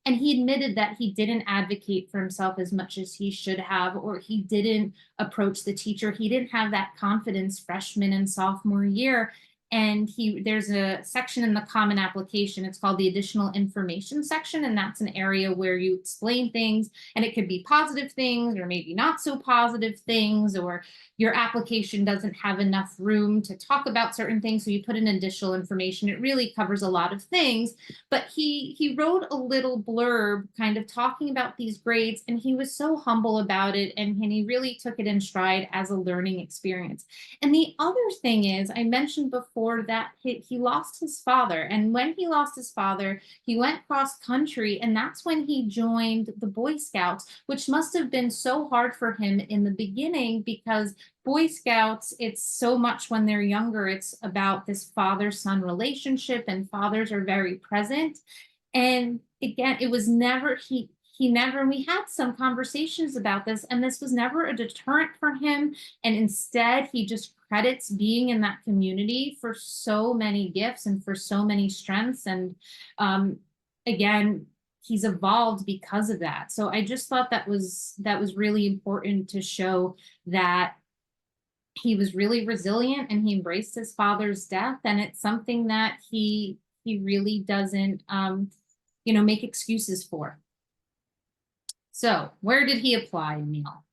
admitted that he didn't advocate for himself as much as he should have, or he didn't approach the teacher. He didn't have that confidence freshman and sophomore year. And there's a section in the common application, it's called the additional information section, and that's an area where you explain things, and it could be positive things or maybe not so positive things, or your application doesn't have enough room to talk about certain things, so you put in additional information. It really covers a lot of things, but he wrote a little blurb kind of talking about these grades, and he was so humble about it, and he really took it in stride as a learning experience. And the other thing is, I mentioned before that he lost his father. And when he lost his father, he went cross country, and that's when he joined the Boy Scouts, which must have been so hard for him in the beginning, because Boy Scouts, it's so much when they're younger, it's about this father-son relationship, and fathers are very present. And again, it was never, he never, we had some conversations about this, and this was never a deterrent for him. And instead, he just credits being in that community for so many gifts and for so many strengths. And again, he's evolved because of that. So I just thought that was really important to show that he was really resilient, and he embraced his father's death. And it's something that he really doesn't, make excuses for. So where did he apply, Neil?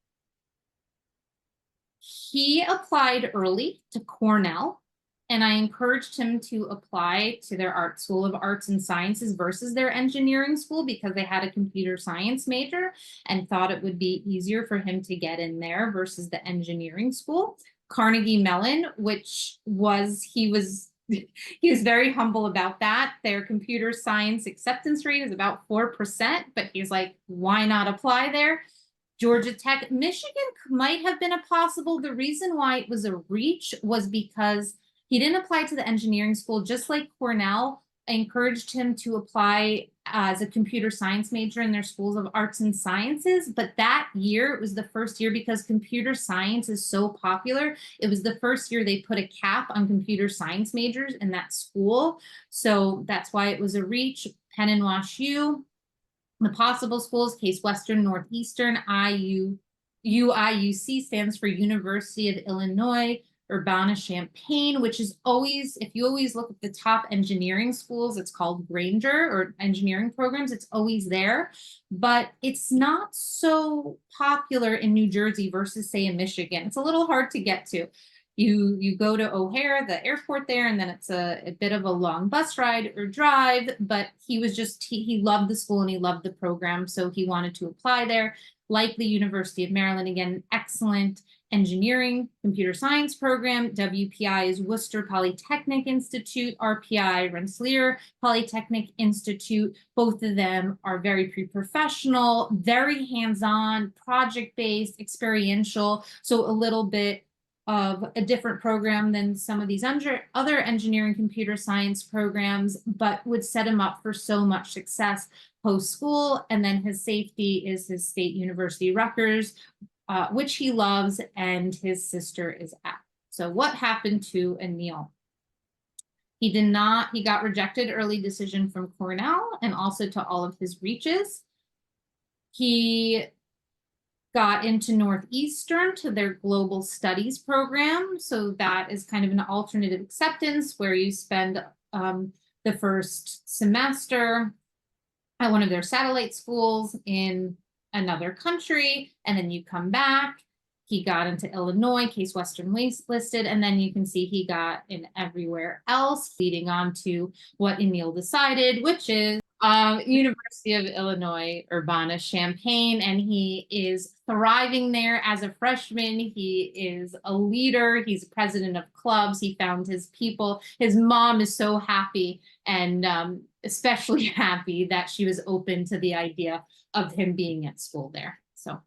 He applied early to Cornell, and I encouraged him to apply to their art school of arts and sciences versus their engineering school because they had a computer science major and thought it would be easier for him to get in there versus the engineering school. Carnegie Mellon, which was, he was very humble about that. Their computer science acceptance rate is about 4%, but he's like, why not apply there? Georgia Tech, Michigan might have been a possible. The reason why it was a reach was because he didn't apply to the engineering school, just like Cornell. I encouraged him to apply as a computer science major in their schools of arts and sciences. But that year, it was the first year because computer science is so popular. It was the first year they put a cap on computer science majors in that school. So that's why it was a reach. Penn and Wash U. The possible schools, Case Western Northeastern, UIUC stands for University of Illinois, Urbana-Champaign, which is always, if you always look at the top engineering schools, it's called Granger or engineering programs, it's always there. But it's not so popular in New Jersey versus, say, in Michigan. It's a little hard to get to. You go to O'Hare, the airport there, and then it's a bit of a long bus ride or drive, but he was just, he loved the school and he loved the program, so he wanted to apply there. Like the University of Maryland, again, excellent engineering, computer science program. WPI is Worcester Polytechnic Institute, RPI, Rensselaer Polytechnic Institute. Both of them are very pre-professional, very hands-on, project-based, experiential, so a little bit of a different program than some of these other engineering computer science programs, but would set him up for so much success post-school. And then his safety is his state university, Rutgers, which he loves, and his sister is at. So what happened to Anil? He got rejected early decision from Cornell and also to all of his reaches. He got into Northeastern to their global studies program. So that is kind of an alternative acceptance where you spend the first semester at one of their satellite schools in another country, and then you come back. He got into Illinois, Case Western listed, and then you can see he got in everywhere else, leading on to what Anil decided, which is University of Illinois, Urbana-Champaign, and he is thriving there as a freshman. He is a leader. He's president of clubs. He found his people. His mom is so happy, and especially happy that she was open to the idea of him being at school there. So.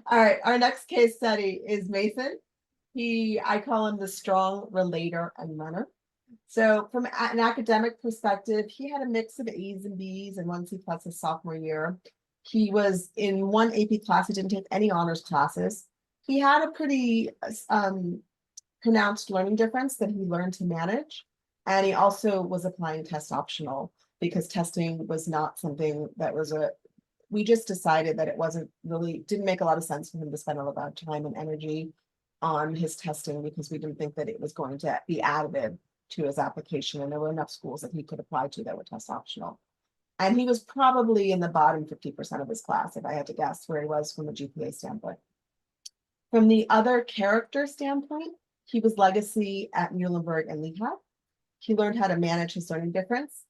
All right, our next case study is Mason. I call him the strong relator and runner. So from an academic perspective, he had a mix of A's and B's and 1 C+ his sophomore year. He was in one AP class, he didn't take any honors classes. He had a pretty pronounced learning difference that he learned to manage. And he also was applying test optional because testing was not something that was we just decided that it didn't make a lot of sense for him to spend a lot of time and energy on his testing because we didn't think that it was going to be additive to his application, and there were enough schools that he could apply to that were test optional. And he was probably in the bottom 50% of his class, if I had to guess, where he was from a GPA standpoint. From the other character standpoint, he was legacy at Muhlenberg and Lehigh. He learned how to manage his learning difference.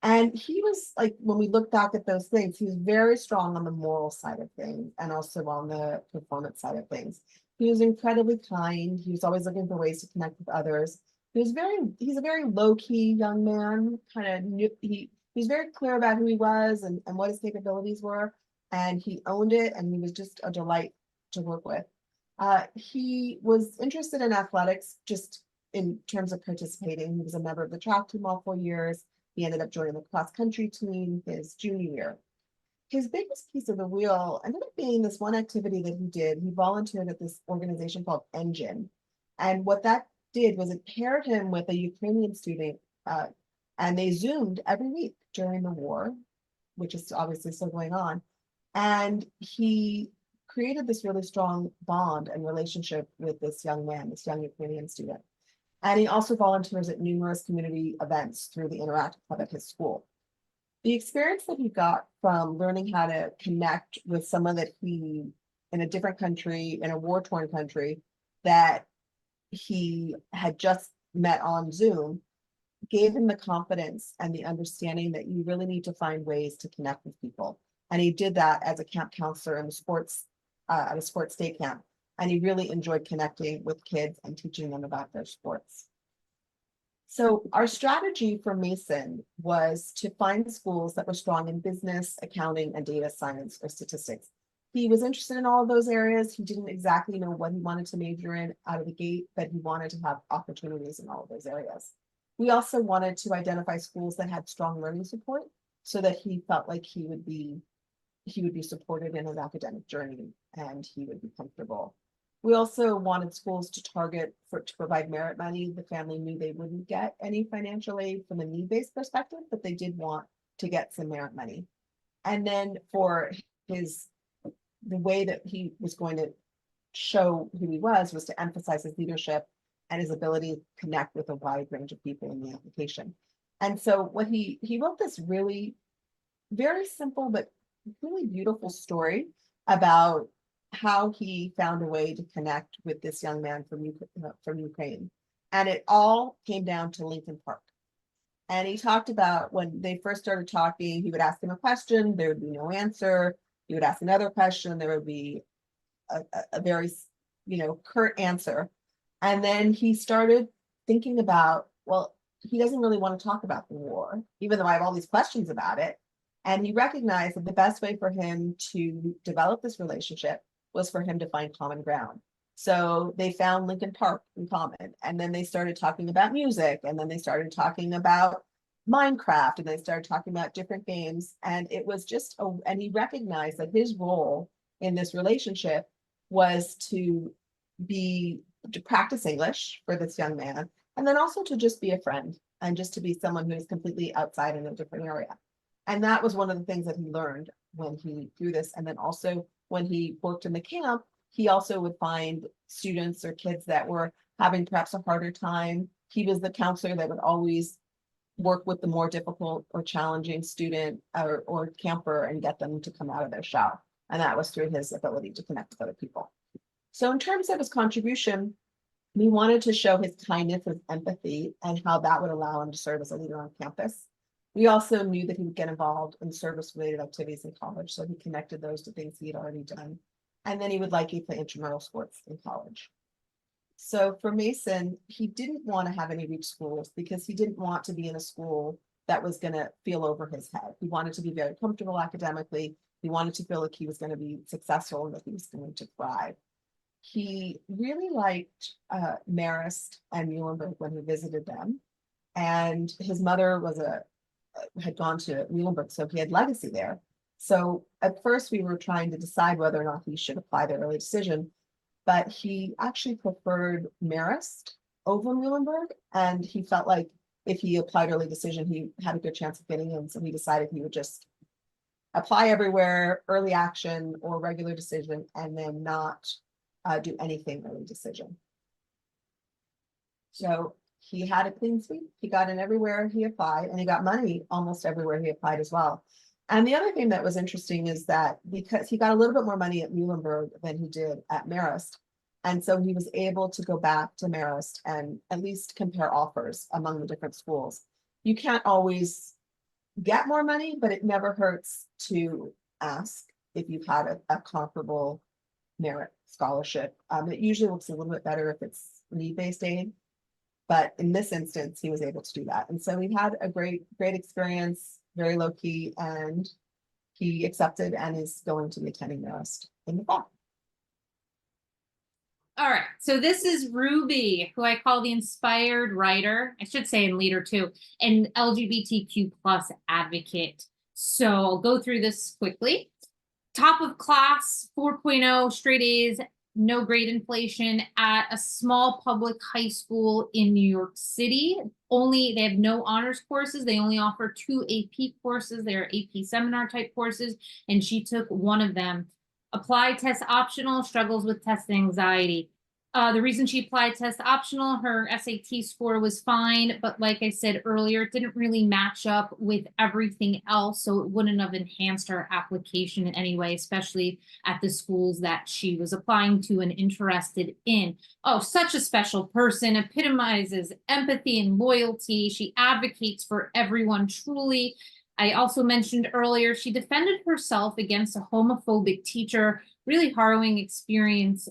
And he was like, when we look back at those things, he was very strong on the moral side of things and also on the performance side of things. He was incredibly kind. He was always looking for ways to connect with others. He's a very low-key young man, he was very clear about who he was and what his capabilities were, and he owned it, and he was just a delight to work with. He was interested in athletics just in terms of participating. He was a member of the track team all 4 years. He ended up joining the cross-country team his junior year. His biggest piece of the wheel ended up being this one activity that he did. He volunteered at this organization called Engine, and what that did was it paired him with a Ukrainian student, and they Zoomed every week during the war, which is obviously still going on. And he created this really strong bond and relationship with this young man, this young Ukrainian student. And he also volunteers at numerous community events through the Interactive Club at his school. The experience that he got from learning how to connect with someone that he, in a different country, in a war-torn country, that he had just met on Zoom, gave him the confidence and the understanding that you really need to find ways to connect with people. And he did that as a camp counselor in the sports, at a sports day camp. And he really enjoyed connecting with kids and teaching them about their sports. So our strategy for Mason was to find schools that were strong in business, accounting, and data science or statistics. He was interested in all of those areas. He didn't exactly know what he wanted to major in out of the gate, but he wanted to have opportunities in all of those areas. We also wanted to identify schools that had strong learning support so that he felt like he would be supported in his academic journey and he would be comfortable. We also wanted schools to target to provide merit money. The family knew they wouldn't get any financial aid from a need-based perspective, but they did want to get some merit money. And then for the way that he was going to show who he was to emphasize his leadership and his ability to connect with a wide range of people in the application. And so what he wrote this really very simple but really beautiful story about how he found a way to connect with this young man from Ukraine. And it all came down to Lincoln Park. And he talked about when they first started talking, he would ask him a question, there would be no answer. He would ask another question, there would be a very, curt answer. And then he started thinking about, well, he doesn't really want to talk about the war, even though I have all these questions about it. And he recognized that the best way for him to develop this relationship was for him to find common ground. So they found Lincoln Park in common, and then they started talking about music, and then they started talking about Minecraft, and they started talking about different games. And it was just, and he recognized that his role in this relationship was to practice English for this young man, and then also to just be a friend and just to be someone who's completely outside in a different area. And that was one of the things that he learned when he threw this. And then also when he worked in the camp, he also would find students or kids that were having perhaps a harder time. He was the counselor that would always work with the more difficult or challenging student or camper and get them to come out of their shell. And that was through his ability to connect with other people. So in terms of his contribution, we wanted to show his kindness, his empathy, and how that would allow him to serve as a leader on campus. We also knew that he would get involved in service-related activities in college, so he connected those to things he had already done. And then he would likely play intramural sports in college. So for Mason, he didn't want to have any reach schools because he didn't want to be in a school that was going to feel over his head. He wanted to be very comfortable academically. He wanted to feel like he was going to be successful and that he was going to thrive. He really liked Marist and Muhlenberg when he visited them. And his mother had gone to Muhlenberg, so he had legacy there. So at first we were trying to decide whether or not he should apply the early decision, but he actually preferred Marist over Muhlenberg, and he felt like if he applied early decision, he had a good chance of getting in. So he decided he would just apply everywhere, early action or regular decision, and then not do anything early decision. So he had a clean sweep. He got in everywhere he applied, and he got money almost everywhere he applied as well. And the other thing that was interesting is that because he got a little bit more money at Muhlenberg than he did at Marist, and so he was able to go back to Marist and at least compare offers among the different schools. You can't always get more money, but it never hurts to ask if you've had a comparable merit scholarship. It usually looks a little bit better if it's need-based aid, but in this instance, he was able to do that. And so we had a great experience, very low key, and he accepted and is going to be attending Marist in the fall. All right, so this is Ruby, who I call the inspired writer, I should say, and leader too, and LGBTQ plus advocate. So I'll go through this quickly. Top of class, 4.0, straight A's, no grade inflation at a small public high school in New York City. They have no honors courses. They only offer 2 AP courses. They're AP seminar type courses, and she took one of them. Applied test optional, struggles with test anxiety. The reason she applied test optional, her SAT score was fine, but like I said earlier, it didn't really match up with everything else, so it wouldn't have enhanced her application in any way, especially at the schools that she was applying to and interested in. Oh, such a special person, epitomizes empathy and loyalty. She advocates for everyone truly. I also mentioned earlier, she defended herself against a homophobic teacher, really harrowing experience.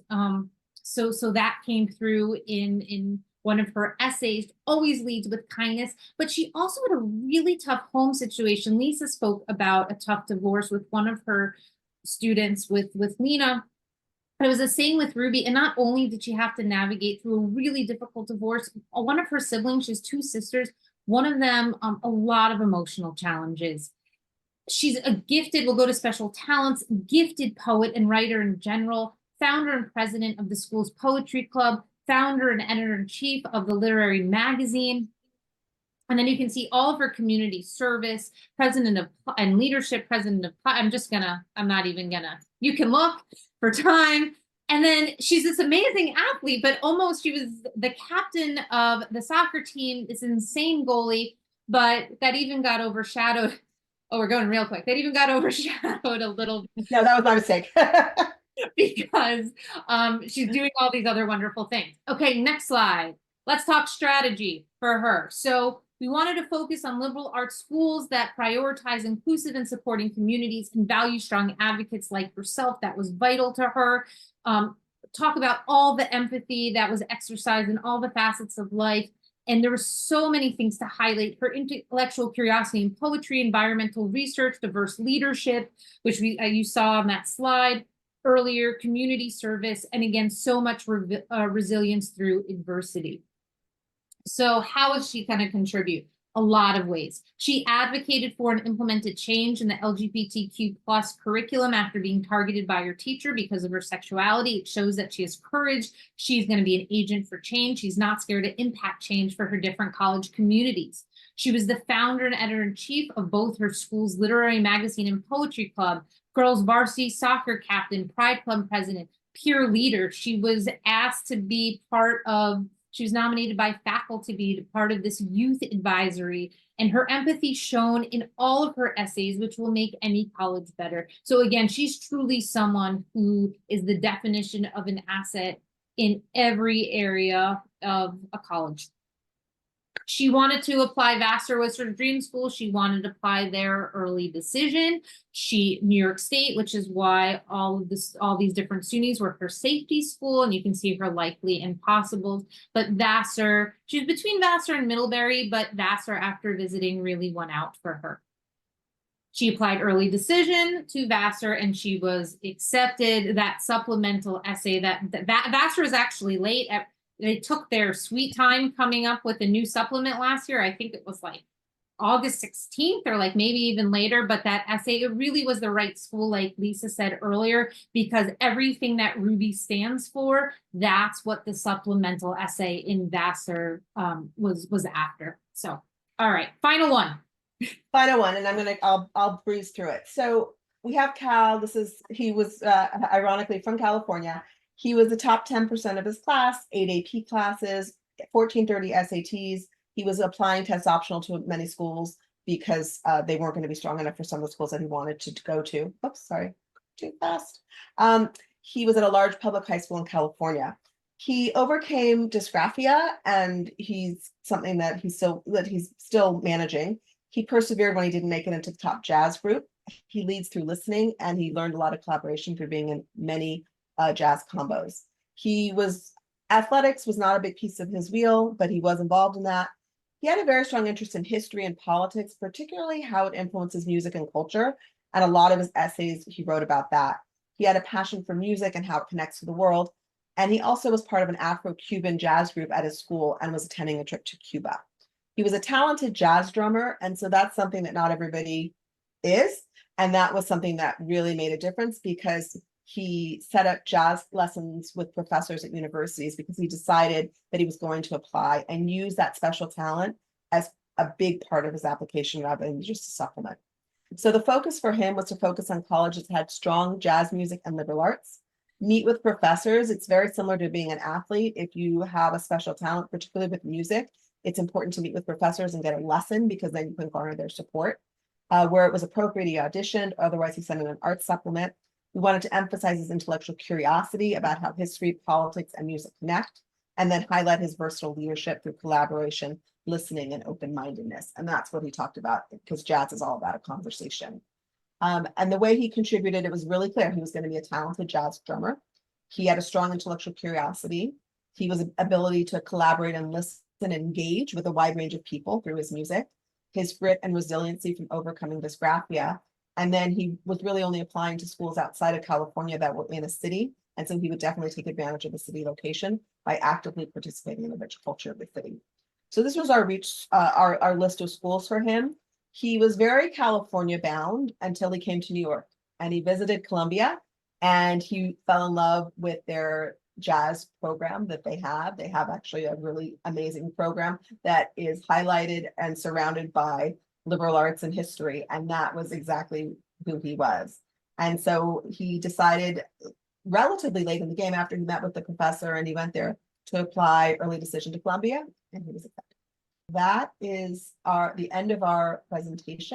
So that came through in one of her essays. Always leads with kindness, but she also had a really tough home situation. Lisa spoke about a tough divorce with one of her students, with Lena. But it was the same with Ruby. And not only did she have to navigate through a really difficult divorce, one of her siblings, she has two sisters, one of them, a lot of emotional challenges. She's a gifted, we'll go to special talents, gifted poet and writer in general, founder and president of the school's poetry club, founder and editor-in-chief of the literary magazine. And then you can see all of her community service, president of and leadership, president of, I'm not even gonna, you can look for time. And then she's this amazing athlete, but almost she was the captain of the soccer team, this insane goalie, but that even got overshadowed. Oh, we're going real quick. That even got overshadowed a little. No, that was my mistake. Because she's doing all these other wonderful things. Okay, next slide. Let's talk strategy for her. So we wanted to focus on liberal arts schools that prioritize inclusive and supporting communities and value strong advocates like herself. That was vital to her. Talk about all the empathy that was exercised in all the facets of life. And there were so many things to highlight: her intellectual curiosity in poetry, environmental research, diverse leadership, which you saw on that slide earlier, community service, and again, so much resilience through adversity. So how is she going to contribute? A lot of ways. She advocated for and implemented change in the LGBTQ plus curriculum after being targeted by her teacher because of her sexuality. It shows that she has courage. She's going to be an agent for change. She's not scared to impact change for her different college communities. She was the founder and editor-in-chief of both her school's literary magazine and poetry club, girls varsity soccer captain, pride club president, peer leader. She was asked to be part of, she was nominated by faculty to be part of this youth advisory, and her empathy shown in all of her essays, which will make any college better. So again, she's truly someone who is the definition of an asset in every area of a college. She wanted to apply. Vassar was her dream school. She wanted to apply there early decision. New York State, which is why all these different SUNYs were her safety school, and you can see her likely and possible. But Vassar, she was between Vassar and Middlebury, but Vassar, after visiting, really won out for her. She applied early decision to Vassar, and she was accepted. That supplemental essay that Vassar is actually late. They took their sweet time coming up with a new supplement last year. I think it was like August 16th or like maybe even later, but that essay, it really was the right school, like Lisa said earlier, because everything that Ruby stands for, that's what the supplemental essay in Vassar was after. So, all right, final one. Final one, and I'll breeze through it. So we have Cal. He was ironically from California. He was the top 10% of his class, 8 AP classes, 1430 SATs. He was applying test optional to many schools because they weren't going to be strong enough for some of the schools that he wanted to go to. Oops, sorry, too fast. He was at a large public high school in California. He overcame dysgraphia, and he's something that he's still managing. He persevered when he didn't make it into the top jazz group. He leads through listening, and he learned a lot of collaboration through being in many jazz combos. Athletics was not a big piece of his wheel, but he was involved in that. He had a very strong interest in history and politics, particularly how it influences music and culture. And a lot of his essays, he wrote about that. He had a passion for music and how it connects to the world. And he also was part of an Afro-Cuban jazz group at his school and was attending a trip to Cuba. He was a talented jazz drummer. And so that's something that not everybody is. And that was something that really made a difference, because he set up jazz lessons with professors at universities because he decided that he was going to apply and use that special talent as a big part of his application rather than just a supplement. So the focus for him was to focus on colleges that had strong jazz music and liberal arts. meet with professors. It's very similar to being an athlete. If you have a special talent, particularly with music, it's important to meet with professors and get a lesson because then you can garner their support. Where it was appropriate, he auditioned, otherwise he sent in an art supplement. We wanted to emphasize his intellectual curiosity about how history, politics, and music connect, and then highlight his versatile leadership through collaboration, listening, and open-mindedness. And that's what he talked about, because jazz is all about a conversation. And the way he contributed, it was really clear he was going to be a talented jazz drummer. He had a strong intellectual curiosity. He was ability to collaborate and listen and engage with a wide range of people through his music, his grit and resiliency from overcoming dysgraphia. And then he was really only applying to schools outside of California that were in a city. And so he would definitely take advantage of the city location by actively participating in the rich culture of the city. So this was our list of schools for him. He was very California bound until he came to New York, and he visited Columbia, and he fell in love with their jazz program that they have. They have actually a really amazing program that is highlighted and surrounded by liberal arts and history. And that was exactly who he was. And so he decided relatively late in the game, after he met with the professor and he went there, to apply early decision to Columbia, and he was accepted. That is the end of our presentation.